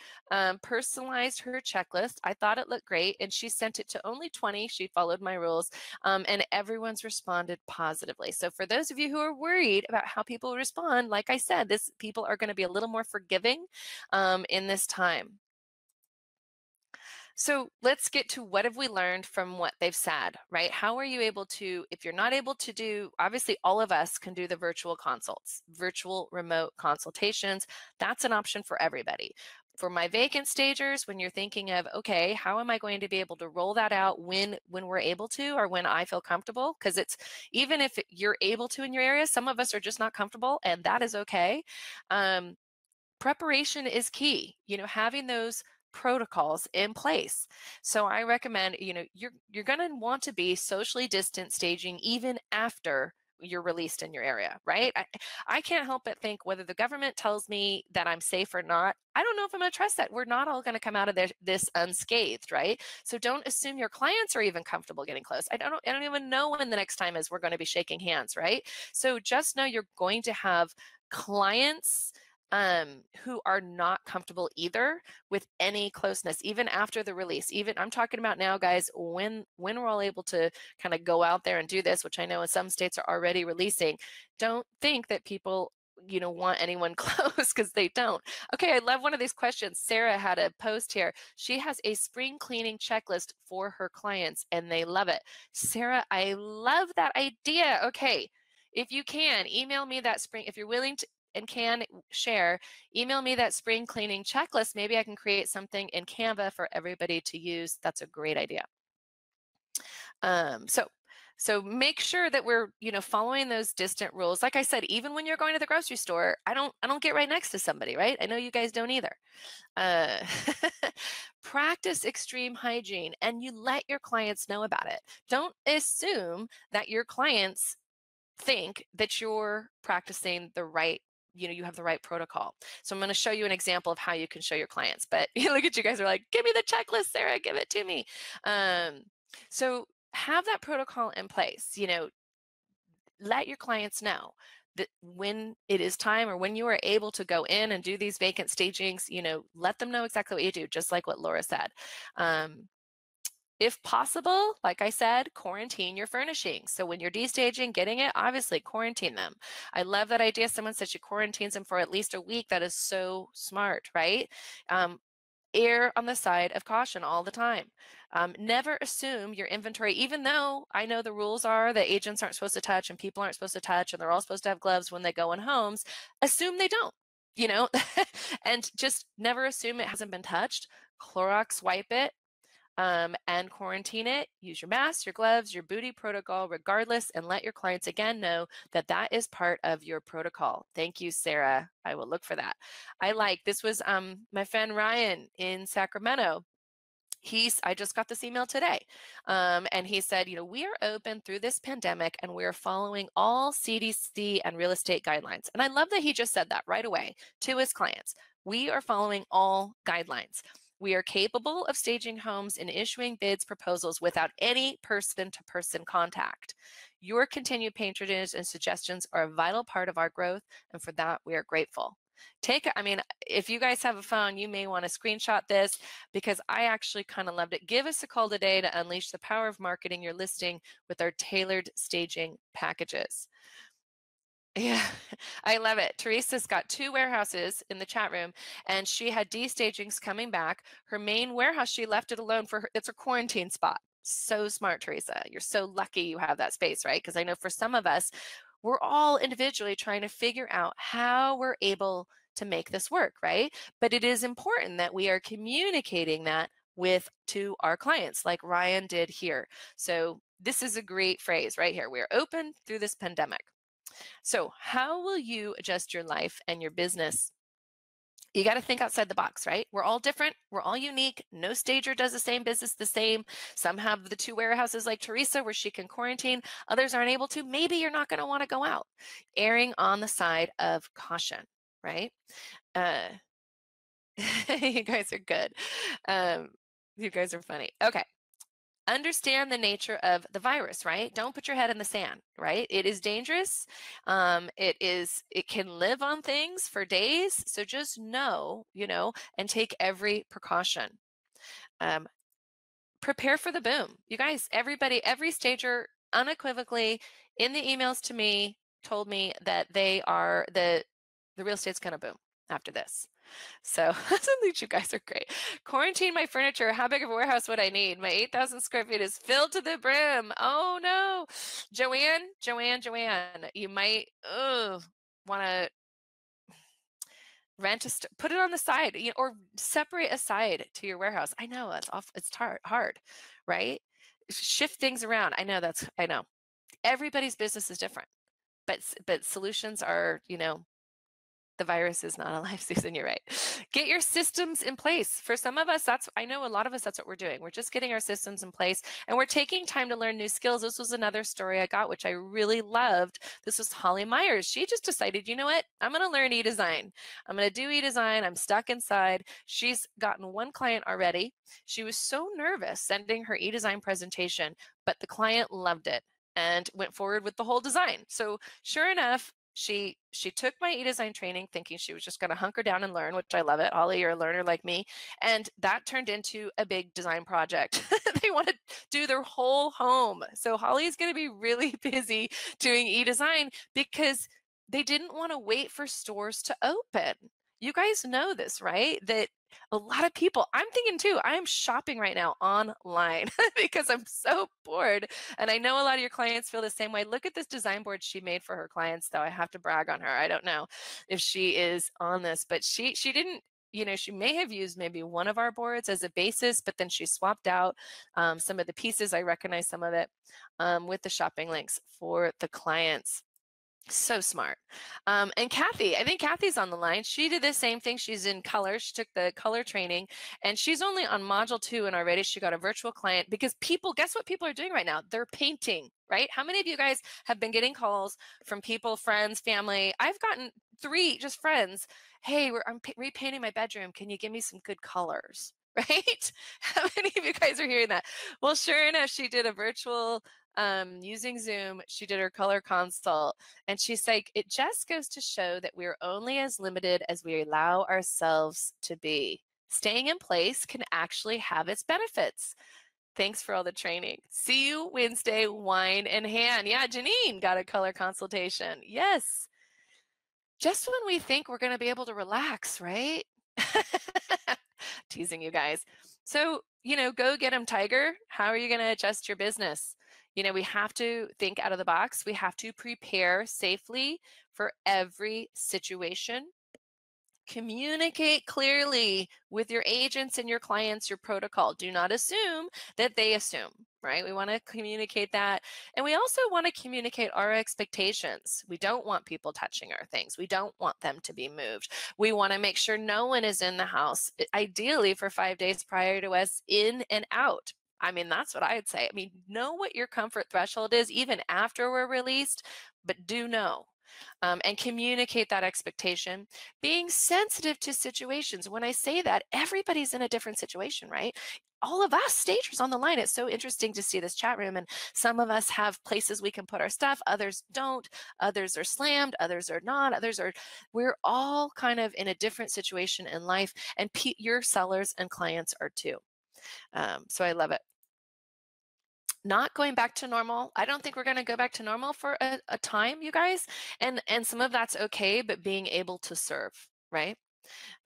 personalized her checklist. I thought it looked great, and she sent it to only 20. She followed my rules, and everyone's responded positively. So for those of you who are worried about how people respond, like I said, people are going to be a little more forgiving in this time. So let's get to what have we learned from what they've said, right? How are you able to, if you're not able to do, obviously all of us can do the virtual consults, virtual remote consultations. That's an option for everybody. For my vacant stagers, when you're thinking of, okay, how am I going to be able to roll that out when we're able to, or when I feel comfortable? Because it's, even if you're able to in your area, some of us are just not comfortable, and that is okay. Preparation is key, having those protocols in place. So I recommend, you're going to want to be socially distant staging even after you're released in your area, right? I can't help but think whether the government tells me that I'm safe or not, I don't know if I'm going to trust that. We're not all going to come out of this unscathed, right? So don't assume your clients are even comfortable getting close. I don't even know when the next time is we're going to be shaking hands, right? So just know you're going to have clients who are not comfortable either with any closeness, even after the release. Even I'm talking about now, guys, when we're all able to kind of go out there and do this, which I know in some states are already releasing. Don't think that people want anyone close, because they don't. Okay, I love one of these questions. Sarah had a post here. She has a spring cleaning checklist for her clients and they love it. Sarah, I love that idea. Okay, if you can, email me that spring, if you're willing to and can share, email me that spring cleaning checklist. Maybe I can create something in Canva for everybody to use. That's a great idea. So make sure that we're, following those distant rules. Like I said, even when you're going to the grocery store, I don't get right next to somebody, right? I know you guys don't either. Practice extreme hygiene, and you let your clients know about it. Don't assume that your clients think that you're practicing the right, you have the right protocol. So I'm going to show you an example of how you can show your clients. But look at you guys are like, give me the checklist, Sarah, give it to me. So have that protocol in place. Let your clients know that when it is time, or when you are able to go in and do these vacant stagings, let them know exactly what you do, just like what Laura said. If possible, like I said, quarantine your furnishings. So when you're destaging, getting it, obviously quarantine them. I love that idea. Someone said she quarantines them for at least a week. That is so smart, right? Err on the side of caution all the time. Never assume your inventory, even though I know the rules are that agents aren't supposed to touch and people aren't supposed to touch and they're all supposed to have gloves when they go in homes. Assume they don't, and just never assume it hasn't been touched. Clorox wipe it. And quarantine it. Use your mask, your gloves, your booty protocol regardless, and let your clients again know that that is part of your protocol. Thank you, Sarah. I will look for that. This was my friend Ryan in Sacramento. I just got this email today, and he said, we are open through this pandemic and we're following all CDC and real estate guidelines. And I love that he just said that right away to his clients. We are following all guidelines. We are capable of staging homes and issuing bids proposals without any person-to-person contact. Your continued patronage and suggestions are a vital part of our growth, and for that we are grateful. If you guys have a phone, you may want to screenshot this, because I actually kind of loved it. Give us a call today to unleash the power of marketing your listing with our tailored staging packages. Yeah, I love it. Teresa's got 2 warehouses in the chat room, and she had destagings coming back. Her main warehouse, she left it alone for her. It's a quarantine spot. So smart, Teresa. You're so lucky you have that space, right? Because I know for some of us, we're all individually trying to figure out how we're able to make this work, right? But it is important that we are communicating that to our clients, like Ryan did here. So this is a great phrase right here. We're open through this pandemic. So how will you adjust your life and your business? You got to think outside the box, right? We're all different. We're all unique. No stager does the same business the same. Some have the 2 warehouses like Teresa where she can quarantine. Others aren't able to. Maybe you're not going to want to go out. Erring on the side of caution, right? You guys are good. You guys are funny. Okay. Understand the nature of the virus, right? Don't put your head in the sand, right? It is dangerous. It can live on things for days. So just know, and take every precaution. Prepare for the boom. You guys, every stager unequivocally in the emails to me told me that the real estate's going to boom after this. So I think you guys are great. Quarantine my furniture. How big of a warehouse would I need? My 8,000 square feet is filled to the brim. Oh no. Joanne, you might want to put it on the side, or separate a side to your warehouse. I know that's off. It's hard, right? Shift things around. I know. Everybody's business is different, but solutions are, the virus is not alive, Susan, you're right. Get your systems in place. For some of us, I know a lot of us, that's what we're doing. We're just getting our systems in place and we're taking time to learn new skills. This was another story I got, which I really loved. This was Holly Myers. She just decided, you know what? I'm going to learn e-design. I'm going to do e-design. I'm stuck inside. She's gotten one client already. She was so nervous sending her e-design presentation, but the client loved it and went forward with the whole design. So sure enough, she took my e-design training thinking she was just going to hunker down and learn, which I love it. Holly, you're a learner like me. And that turned into a big design project. They want to do their whole home. So Holly's going to be really busy doing e-design because they didn't want to wait for stores to open. You guys know this, right? That a lot of people, I'm thinking too, I'm shopping right now online because I'm so bored. And I know a lot of your clients feel the same way. Look at this design board she made for her clients, though. I have to brag on her. I don't know if she is on this, but she didn't, she may have used maybe one of our boards as a basis, but then she swapped out some of the pieces. I recognize some of it with the shopping links for the clients. So smart. And Kathy, I think Kathy's on the line. She did the same thing. She's in color. She took the color training and she's only on module 2 and already she got a virtual client because guess what people are doing right now? They're painting, right? How many of you guys have been getting calls from people, friends, family? I've gotten 3 just friends. Hey, I'm repainting my bedroom. Can you give me some good colors? Right? How many of you guys are hearing that? Well, sure enough, she did a virtual using Zoom. She did her color consult and she's like, it just goes to show that we're only as limited as we allow ourselves to be. Staying in place can actually have its benefits. Thanks for all the training. See you Wednesday, wine in hand. Yeah, Janine got a color consultation. Yes. Just when we think we're going to be able to relax, right? Teasing you guys. So, go get them, Tiger. How are you going to adjust your business? We have to think out of the box. We have to prepare safely for every situation. Communicate clearly with your agents and your clients your protocol. Do not assume that they assume, right? We want to communicate that. And we also want to communicate our expectations. We don't want people touching our things. We don't want them to be moved. We want to make sure no one is in the house, ideally for 5 days prior to us in and out. I mean, that's what I'd say. I mean, know what your comfort threshold is even after we're released, but do know. And communicate that expectation, being sensitive to situations. When I say that, everybody's in a different situation, right? All of us stagers on the line. It's so interesting to see this chat room, and some of us have places we can put our stuff, others don't, others are slammed, others are not, we're all kind of in a different situation in life, and your sellers and clients are too. So I love it. Not going back to normal. I don't think we're going to go back to normal for a time, you guys. And some of that's okay, but being able to serve, right?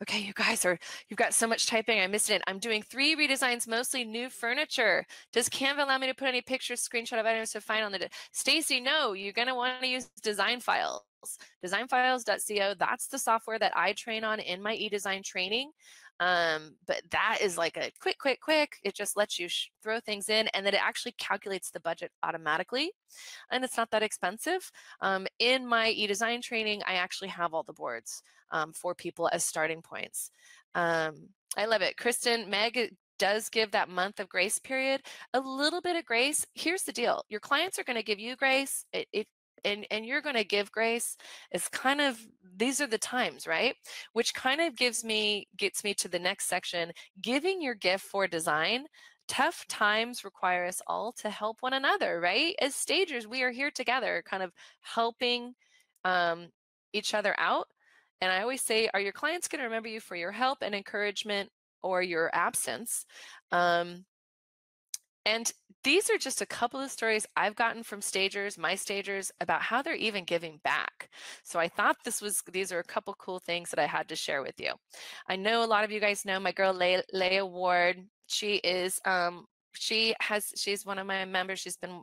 Okay, you've got so much typing, I missed it. I'm doing 3 redesigns, mostly new furniture. Does Canva allow me to put any pictures, screenshot of items to find on the, Stacy, no, you're gonna wanna use design files. Designfiles.co, that's the software that I train on in my e-design training. But that is like a quick. It just lets you throw things in and then it actually calculates the budget automatically. And it's not that expensive. In my e-design training, I actually have all the boards for people as starting points. I love it. Kristen, Meg does give that month of grace period, a little bit of grace. Here's the deal. Your clients are going to give you grace. And you're going to give grace. It's kind of, these are the times, right? Which kind of gets me to the next section, giving your gift for design. Tough times require us all to help one another, right? As stagers, we are here together, kind of helping each other out. And I always say, are your clients going to remember you for your help and encouragement or your absence? And these are just a couple of stories I've gotten from stagers, my stagers, about how they're even giving back. So I thought these are a couple cool things that I had to share with you. I know a lot of you guys know my girl Leia Ward. She is she's one of my members. She's been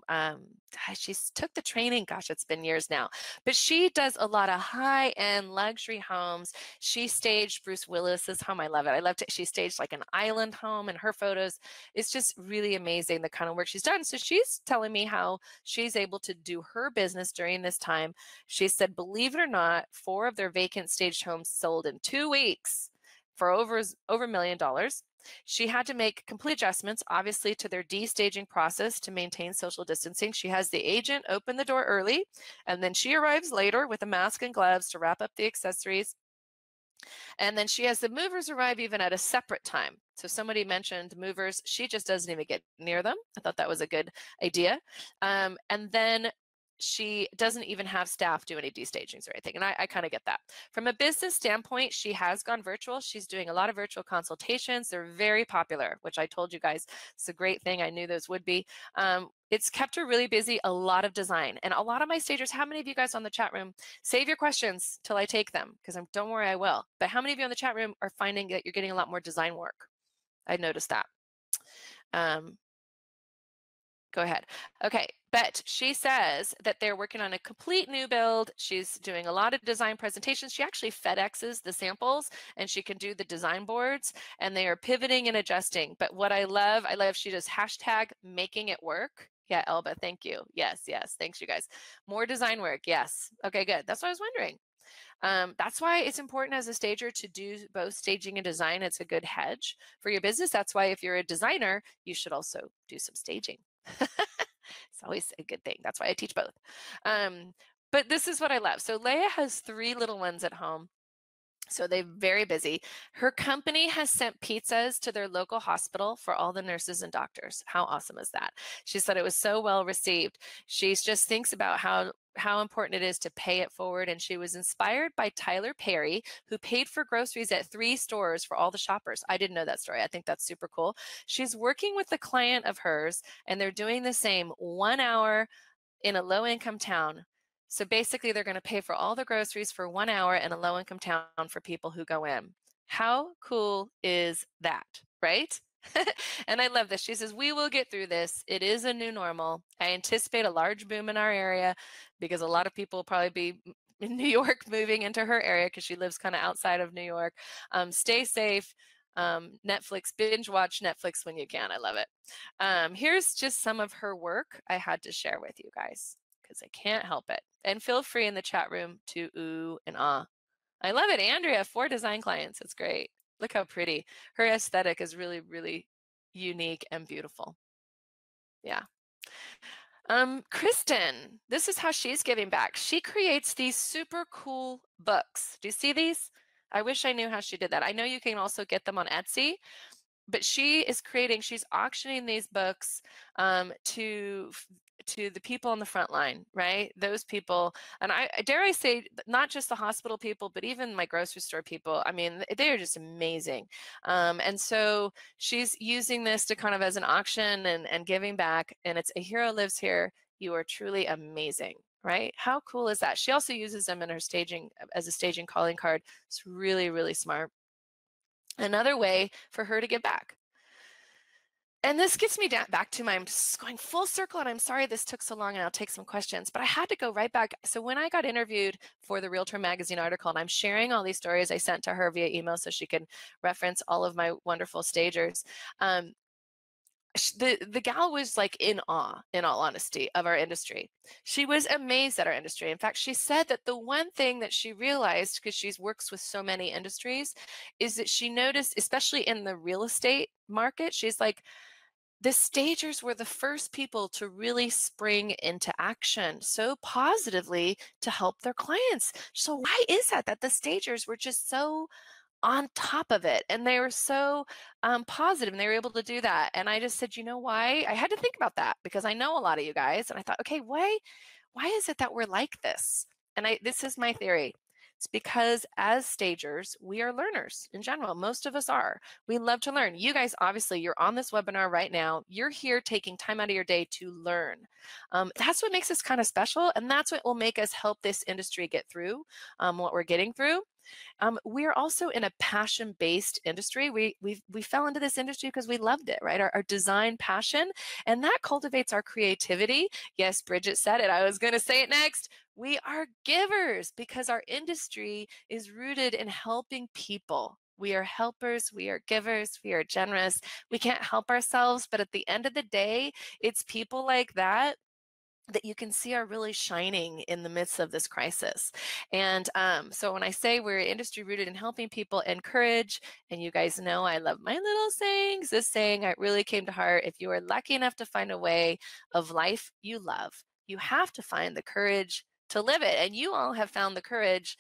she's took the training, gosh, it's been years now. But she does a lot of high-end luxury homes. She staged Bruce Willis's home. I love it. I loved it. She staged like an island home, and her photos, it's just really amazing the kind of work she's done. So she's telling me how she's able to do her business during this time. She said, believe it or not, 4 of their vacant staged homes sold in 2 weeks for over $1 million. She had to make complete adjustments, obviously, to their destaging process to maintain social distancing. She has the agent open the door early, and then she arrives later with a mask and gloves to wrap up the accessories. And then she has the movers arrive even at a separate time. So somebody mentioned movers. She just doesn't even get near them. I thought that was a good idea. And then she doesn't even have staff do any destagings or anything. And I kind of get that. From a business standpoint, she has gone virtual. She's doing a lot of virtual consultations. They're very popular, which I told you guys, it's a great thing. I knew those would be. It's kept her really busy, a lot of design. And a lot of my stagers, how many of you guys on the chat room, save your questions till I take them, because don't worry, I will. But how many of you on the chat room are finding that you're getting a lot more design work? I noticed that. Go ahead. Okay, but she says that they're working on a complete new build. She's doing a lot of design presentations. She actually FedExes the samples, and she can do the design boards, and they are pivoting and adjusting. But what I love she does hashtag making it work. Yeah, Elba, thank you. Yes, yes, thanks you guys. More design work, yes. Okay, good. That's what I was wondering. That's why it's important as a stager to do both staging and design. It's a good hedge for your business. That's why if you're a designer, you should also do some staging. It's always a good thing. That's why I teach both. But this is what I love. So Leia has 3 little ones at home. So they're very busy. Her company has sent pizzas to their local hospital for all the nurses and doctors. How awesome is that? She said it was so well received. She just thinks about how important it is to pay it forward. And she was inspired by Tyler Perry, who paid for groceries at 3 stores for all the shoppers. I didn't know that story. I think that's super cool. She's working with a client of hers, and they're doing the same 1 hour in a low-income town. So basically, they're going to pay for all the groceries for 1 hour in a low-income town for people who go in. How cool is that, right? And I love this. She says, we will get through this. It is a new normal. I anticipate a large boom in our area because a lot of people will probably be in New York moving into her area because she lives kind of outside of New York. Stay safe. Netflix, binge watch Netflix when you can. I love it. Here's just some of her work I had to share with you guys because I can't help it. And feel free in the chat room to ooh and ah. I love it. Andrea, 4 design clients. It's great. Look how pretty. Her aesthetic is really, really unique and beautiful. Yeah. Kristen, this is how she's giving back. She creates these super cool books. Do you see these? I wish I knew how she did that. I know you can also get them on Etsy, but she's auctioning these books to the people on the front line, right? Those people, and I dare I say, not just the hospital people, but even my grocery store people. I mean, they are just amazing. And so she's using this to kind of as an auction and giving back. And it's A Hero Lives Here. You are truly amazing, right? How cool is that? She also uses them in her staging as a staging calling card. It's really, really smart. Another way for her to give back. And this gets me back to I'm just going full circle, and I'm sorry this took so long, and I'll take some questions, but I had to go right back. So when I got interviewed for the Realtor Magazine article, and I'm sharing all these stories I sent to her via email so she can reference all of my wonderful stagers, the gal was like in awe, in all honesty, of our industry. She was amazed at our industry. In fact, she said that the one thing that she realized, because she works with so many industries, is that she noticed, especially in the real estate market, she's like, the stagers were the first people to really spring into action so positively to help their clients. So why is that the stagers were just so on top of it, and they were so positive, and they were able to do that? And I just said, you know why? I had to think about that because I know a lot of you guys, and I thought, okay, why is it that we're like this? And this is my theory. It's because as stagers, we are learners in general. Most of us are. We love to learn. You guys, obviously, you're on this webinar right now. You're here taking time out of your day to learn. That's what makes us kind of special, and that's what will make us help this industry get through what we're getting through. We're also in a passion-based industry. We fell into this industry because we loved it, right? Our design passion, and that cultivates our creativity. Yes, Bridget said it. I was going to say it next. We are givers because our industry is rooted in helping people. We are helpers, we are givers, we are generous. We can't help ourselves, but at the end of the day, it's people like that you can see are really shining in the midst of this crisis. And so when I say we're industry rooted in helping people encourage, and you guys know I love my little sayings, this saying I really came to heart: if you are lucky enough to find a way of life you love, you have to find the courage to live it. And you all have found the courage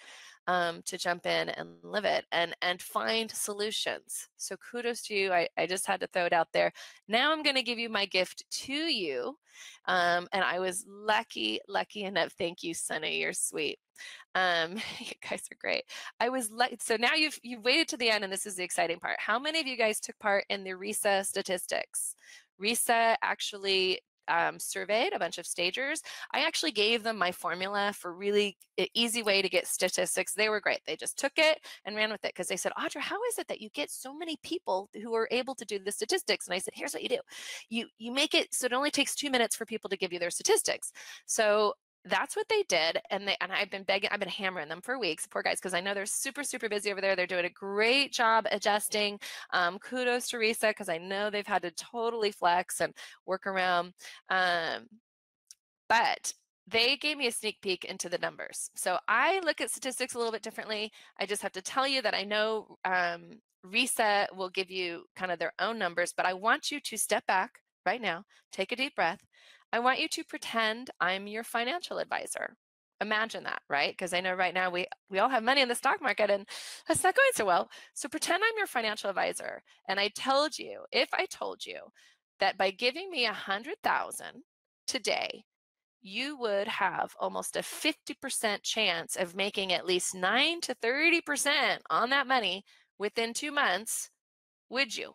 to jump in and live it and find solutions. So kudos to you. I just had to throw it out there. Now I'm going to give you my gift to you. And I was lucky enough. Thank you, Sunny. You're sweet. You guys are great. I was so now you've waited to the end, and this is the exciting part. How many of you guys took part in the RISA statistics? RISA actually surveyed a bunch of stagers. I actually gave them my formula for really easy way to get statistics. They were great. They just took it and ran with it because they said, Audra, how is it that you get so many people who are able to do the statistics? And I said, here's what you do. You make it so it only takes 2 minutes for people to give you their statistics. So that's what they did, and I've been hammering them for weeks, poor guys, because I know they're super busy over there. They're doing a great job adjusting. Kudos to Risa, because I know they've had to totally flex and work around. But they gave me a sneak peek into the numbers. So I look at statistics a little bit differently. I just have to tell you that I know Risa will give you kind of their own numbers, but I want you to step back right now, take a deep breath. I want you to pretend I'm your financial advisor. Imagine that, right? Because I know right now we all have money in the stock market and that's not going so well. So pretend I'm your financial advisor. And if I told you that by giving me 100,000 today, you would have almost a 50% chance of making at least 9 to 30% on that money within 2 months, would you?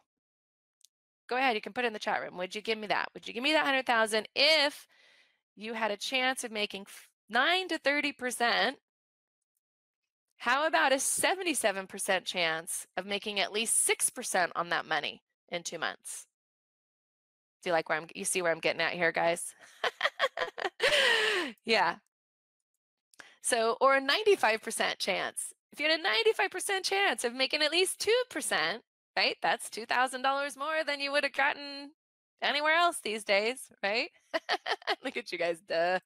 Go ahead, you can put it in the chat room. Would you give me that? Would you give me that 100,000 if you had a chance of making 9 to 30%? How about a 77% chance of making at least 6% on that money in 2 months? Do you like you see where I'm getting at here, guys? Yeah. So, or a 95% chance. If you had a 95% chance of making at least 2%, right? That's $2,000 more than you would have gotten anywhere else these days, right? Look at you guys, duh.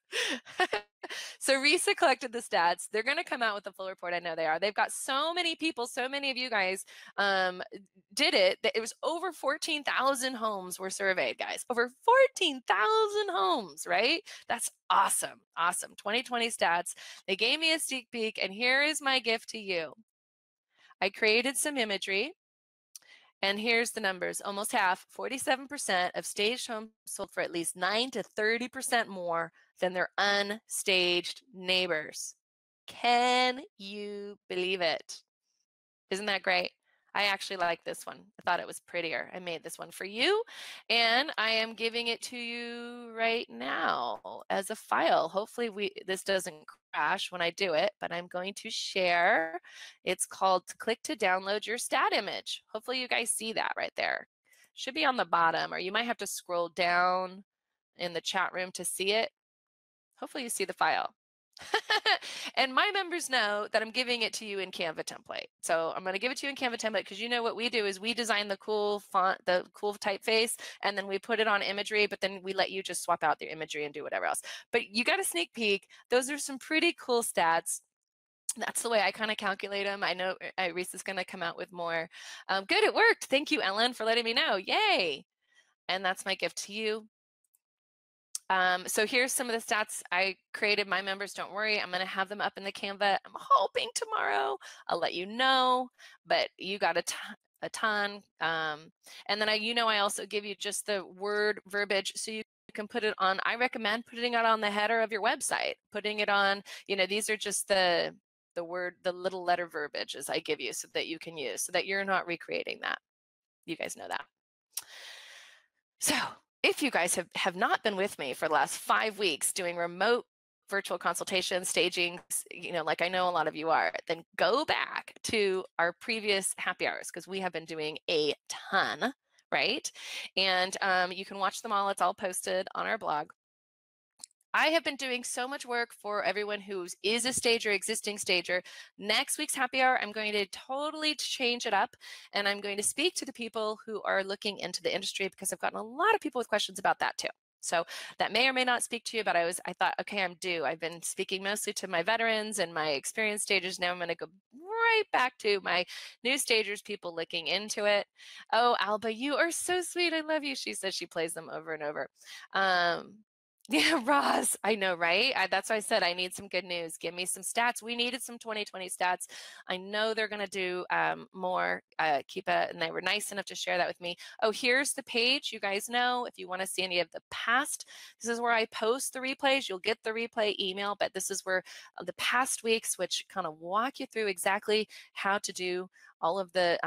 So Risa collected the stats. They're going to come out with the full report. I know they are. They've got so many people, so many of you guys did it. It was over 14,000 homes were surveyed, guys. Over 14,000 homes, right? That's awesome. Awesome. 2020 stats. They gave me a sneak peek, and here is my gift to you. I created some imagery. And here's the numbers. Almost half, 47% of staged homes sold for at least 9 to 30% more than their unstaged neighbors. Can you believe it? Isn't that great? I actually like this one. I thought it was prettier. I made this one for you, and I am giving it to you right now as a file. Hopefully this doesn't crash when I do it, but I'm going to share. It's called Click to Download Your Stat Image. Hopefully you guys see that right there. Should be on the bottom, or you might have to scroll down in the chat room to see it. Hopefully you see the file. And my members know that I'm giving it to you in Canva template. So I'm going to give it to you in Canva template because you know what we do is we design the cool font, the cool typeface, and then we put it on imagery, but then we let you just swap out the imagery and do whatever else. But you got a sneak peek. Those are some pretty cool stats. That's the way I kind of calculate them. I know Reese is going to come out with more. Good, it worked. Thank you, Ellen, for letting me know. Yay. And that's my gift to you. So here's some of the stats I created. My members, don't worry, I'm going to have them up in the Canva. I'm hoping tomorrow. I'll let you know, but you got a ton. And then I also give you just the word verbiage so you can put it on. I recommend putting it on the header of your website, putting it on, these are just the the little letter verbiages I give you so that you can use, so that you're not recreating that. You guys know that. So if you guys have not been with me for the last 5 weeks doing remote virtual consultation, staging, like I know a lot of you are, then go back to our previous happy hours, because we have been doing a ton, right? And you can watch them all. It's all posted on our blog. I have been doing so much work for everyone who is a stager, existing stager. Next week's happy hour, I'm going to totally change it up, and I'm going to speak to the people who are looking into the industry, because I've gotten a lot of people with questions about that too. So that may or may not speak to you, but I thought, okay, I'm due. I've been speaking mostly to my veterans and my experienced stagers. Now I'm going to go right back to my new stagers, people looking into it. Oh, Alba, you are so sweet. I love you. She says she plays them over and over. Yeah, Roz, I know, right? That's why I said I need some good news. Give me some stats. We needed some 2020 stats. I know they're going to do more. And they were nice enough to share that with me. Oh, here's the page. You guys know, if you want to see any of the past, this is where I post the replays. You'll get the replay email, but this is where the past weeks, which kind of walk you through exactly how to do all of the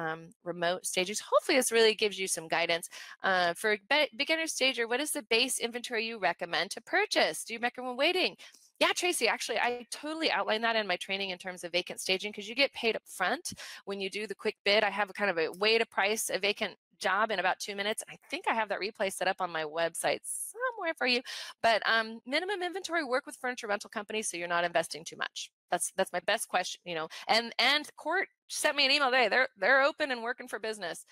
remote stages. Hopefully this really gives you some guidance. For a beginner stager, what is the base inventory you recommend to purchase? Do you recommend waiting? Yeah, Tracy, actually, I totally outlined that in my training in terms of vacant staging, because you get paid up front when you do the quick bid. I have a kind of a way to price a vacant job in about 2 minutes. I think I have that replay set up on my website somewhere for you. But minimum inventory, work with furniture rental companies so you're not investing too much. That's my best question, And Court sent me an email today. They're open and working for business.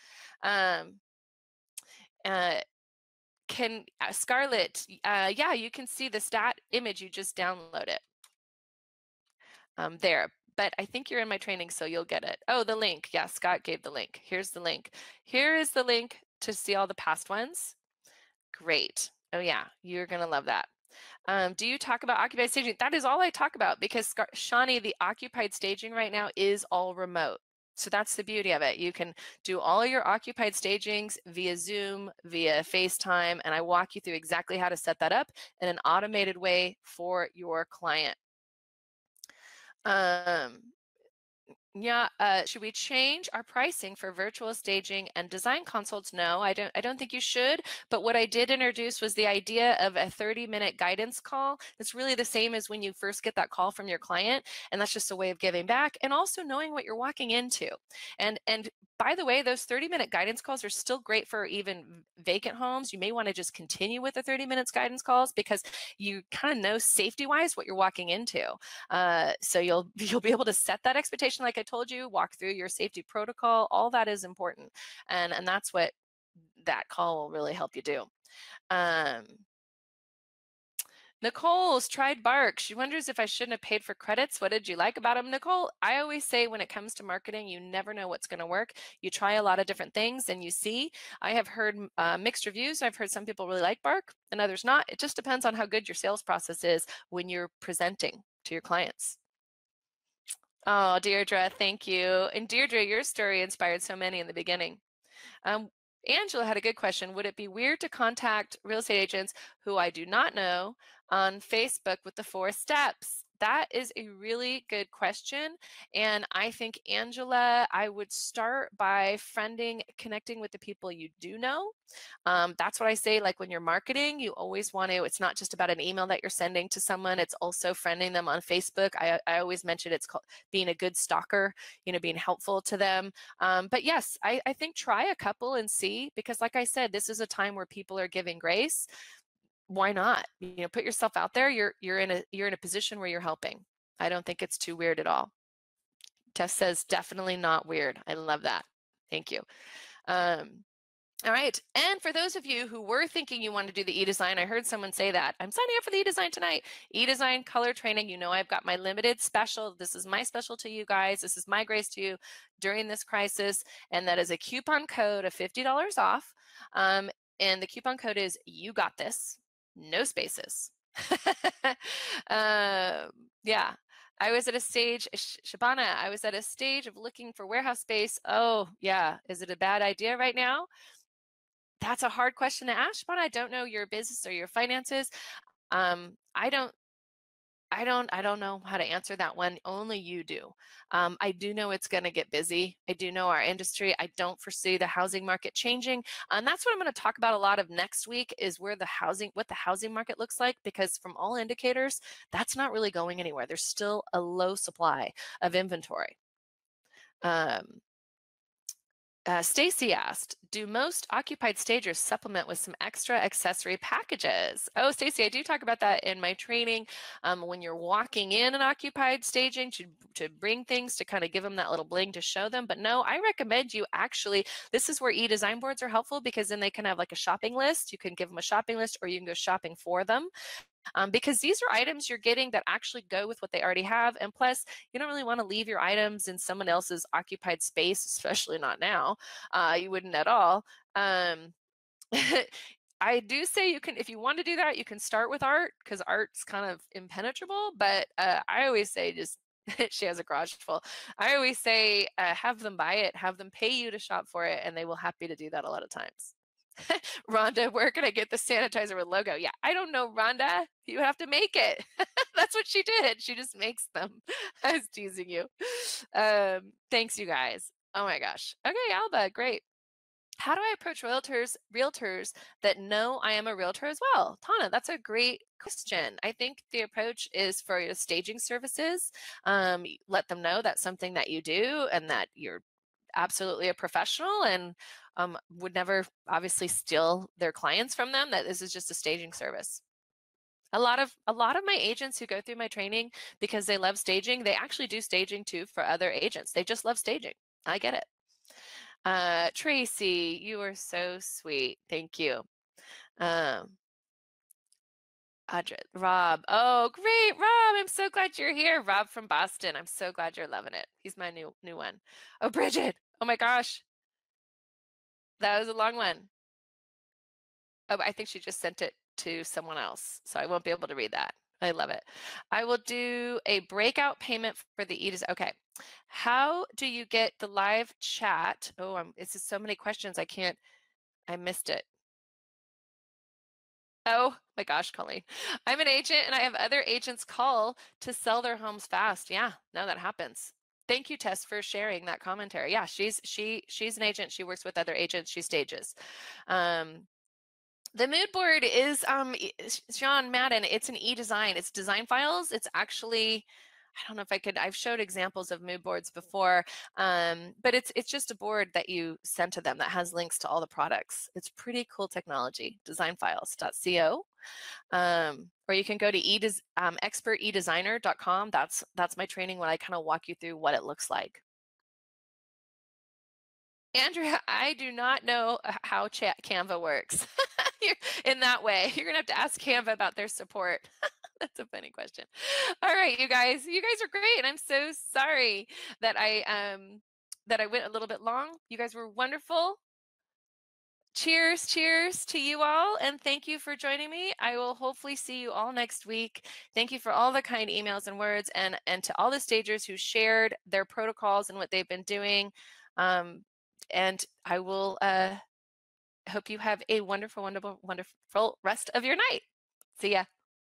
Scarlett, yeah, you can see the stat image. You just download it there. But I think you're in my training, so you'll get it. Oh, the link. Yeah, Scott gave the link. Here's the link. Here is the link to see all the past ones. Great. Oh, yeah, you're going to love that. Do you talk about occupied staging? That is all I talk about, because Shawnee, the occupied staging right now is all remote. So that's the beauty of it. You can do all your occupied stagings via Zoom, via FaceTime, and I walk you through exactly how to set that up in an automated way for your client. Yeah, should we change our pricing for virtual staging and design consults? No, I don't think you should. But what I did introduce was the idea of a 30-minute guidance call. It's really the same as when you first get that call from your client, and that's just a way of giving back and also knowing what you're walking into. And by the way, those 30-minute guidance calls are still great for even vacant homes. You may want to just continue with the 30 minutes guidance calls, because you kind of know safety-wise what you're walking into. So you'll be able to set that expectation, like I told you, walk through your safety protocol. All that is important, and that's what that call will really help you do. Nicole's tried Bark. She wonders if I shouldn't have paid for credits. What did you like about them, Nicole? I always say, when it comes to marketing, you never know what's going to work. You try a lot of different things and you see. I have heard mixed reviews. I've heard some people really like Bark and others not. It just depends on how good your sales process is when you're presenting to your clients. Oh, Deirdre, thank you. And Deirdre, your story inspired so many in the beginning. Angela had a good question. Would it be weird to contact real estate agents who I do not know on Facebook with the 4 steps? That is a really good question. And I think, Angela, I would start by connecting with the people you do know. That's what I say, like when you're marketing, you always want to, it's not just about an email that you're sending to someone, it's also friending them on Facebook. I always mention it's called being a good stalker, being helpful to them. But yes, I think try a couple and see, because like I said, this is a time where people are giving grace. Why not? Put yourself out there. You're in a position where you're helping. I don't think it's too weird at all. Tess says definitely not weird. I love that. Thank you. All right, and for those of you who were thinking you wanted to do the e-design, I heard someone say that. I'm signing up for the e-design tonight. E-design color training, I've got my limited special. This is my special to you guys. This is my grace to you during this crisis, and that is a coupon code of $50 off. And the coupon code is "You Got This," no spaces. Yeah. I was at a stage, Shabana, I was at a stage of looking for warehouse space. Oh, yeah. Is it a bad idea right now? That's a hard question to ask, but I don't know your business or your finances. I don't I don't know how to answer that one. Only you do. I do know it's going to get busy. I do know our industry. I don't foresee the housing market changing. And that's what I'm going to talk about a lot of next week is what the housing market looks like, because from all indicators, that's not really going anywhere. There's still a low supply of inventory. Stacy asked, do most occupied stagers supplement with some extra accessory packages? Oh, Stacy, I do talk about that in my training. When you're walking in an occupied staging to bring things to kind of give them that little bling to show them. But no, I recommend you actually, this is where e-design boards are helpful, because then they can have like a shopping list. You can give them a shopping list, or you can go shopping for them. Because these are items you're getting that actually go with what they already have. And plus, you don't really want to leave your items in someone else's occupied space, especially not now. You wouldn't at all. I do say you can, if you want to do that, you can start with art, because art's kind of impenetrable. But I always say just, she has a garage full. I always say have them buy it, have them pay you to shop for it, and they will happy to do that a lot of times. Rhonda, where can I get the sanitizer with logo? Yeah, I don't know, Rhonda. You have to make it. That's what she did. She just makes them. I was teasing you. Thanks, you guys. Oh my gosh. Okay, Alba, great. How do I approach realtors that know I am a realtor as well? Tana, that's a great question. I think the approach is for your staging services. Let them know that's something that you do and that you're absolutely a professional, and would never obviously steal their clients from them, that this is just a staging service. A lot of my agents who go through my training because they love staging, they actually do staging too for other agents. They just love staging. I get it. Tracy, you are so sweet. Thank you. Audra, Rob. Oh, great, Rob. I'm so glad you're here. Rob from Boston. I'm so glad you're loving it. He's my new one. Oh, Bridget. Oh my gosh. That was a long one. Oh, I think she just sent it to someone else, so I won't be able to read that. I love it. I will do a breakout payment for the EDIS. Okay. How do you get the live chat? Oh, it's just so many questions. I missed it. Oh my gosh, Colleen. I'm an agent and I have other agents call to sell their homes fast. Yeah, no, that happens. Thank you, Tess, for sharing that commentary. Yeah, she's an agent. She works with other agents. She stages. The mood board is Sean Madden. It's an e-design. It's design files. It's actually, I don't know if I've showed examples of mood boards before, but it's just a board that you send to them that has links to all the products. It's pretty cool technology, designfiles.co. Or you can go to expertedesigner.com. That's my training when I kind of walk you through what it looks like. Andrea, I do not know how Canva works. In that way. You're going to have to ask Canva about their support. That's a funny question. All right, you guys are great. And I'm so sorry that I went a little bit long. You guys were wonderful. Cheers to you all, and thank you for joining me. I will hopefully see you all next week. Thank you for all the kind emails and words, and to all the stagers who shared their protocols and what they've been doing. And I will hope you have a wonderful rest of your night. See ya.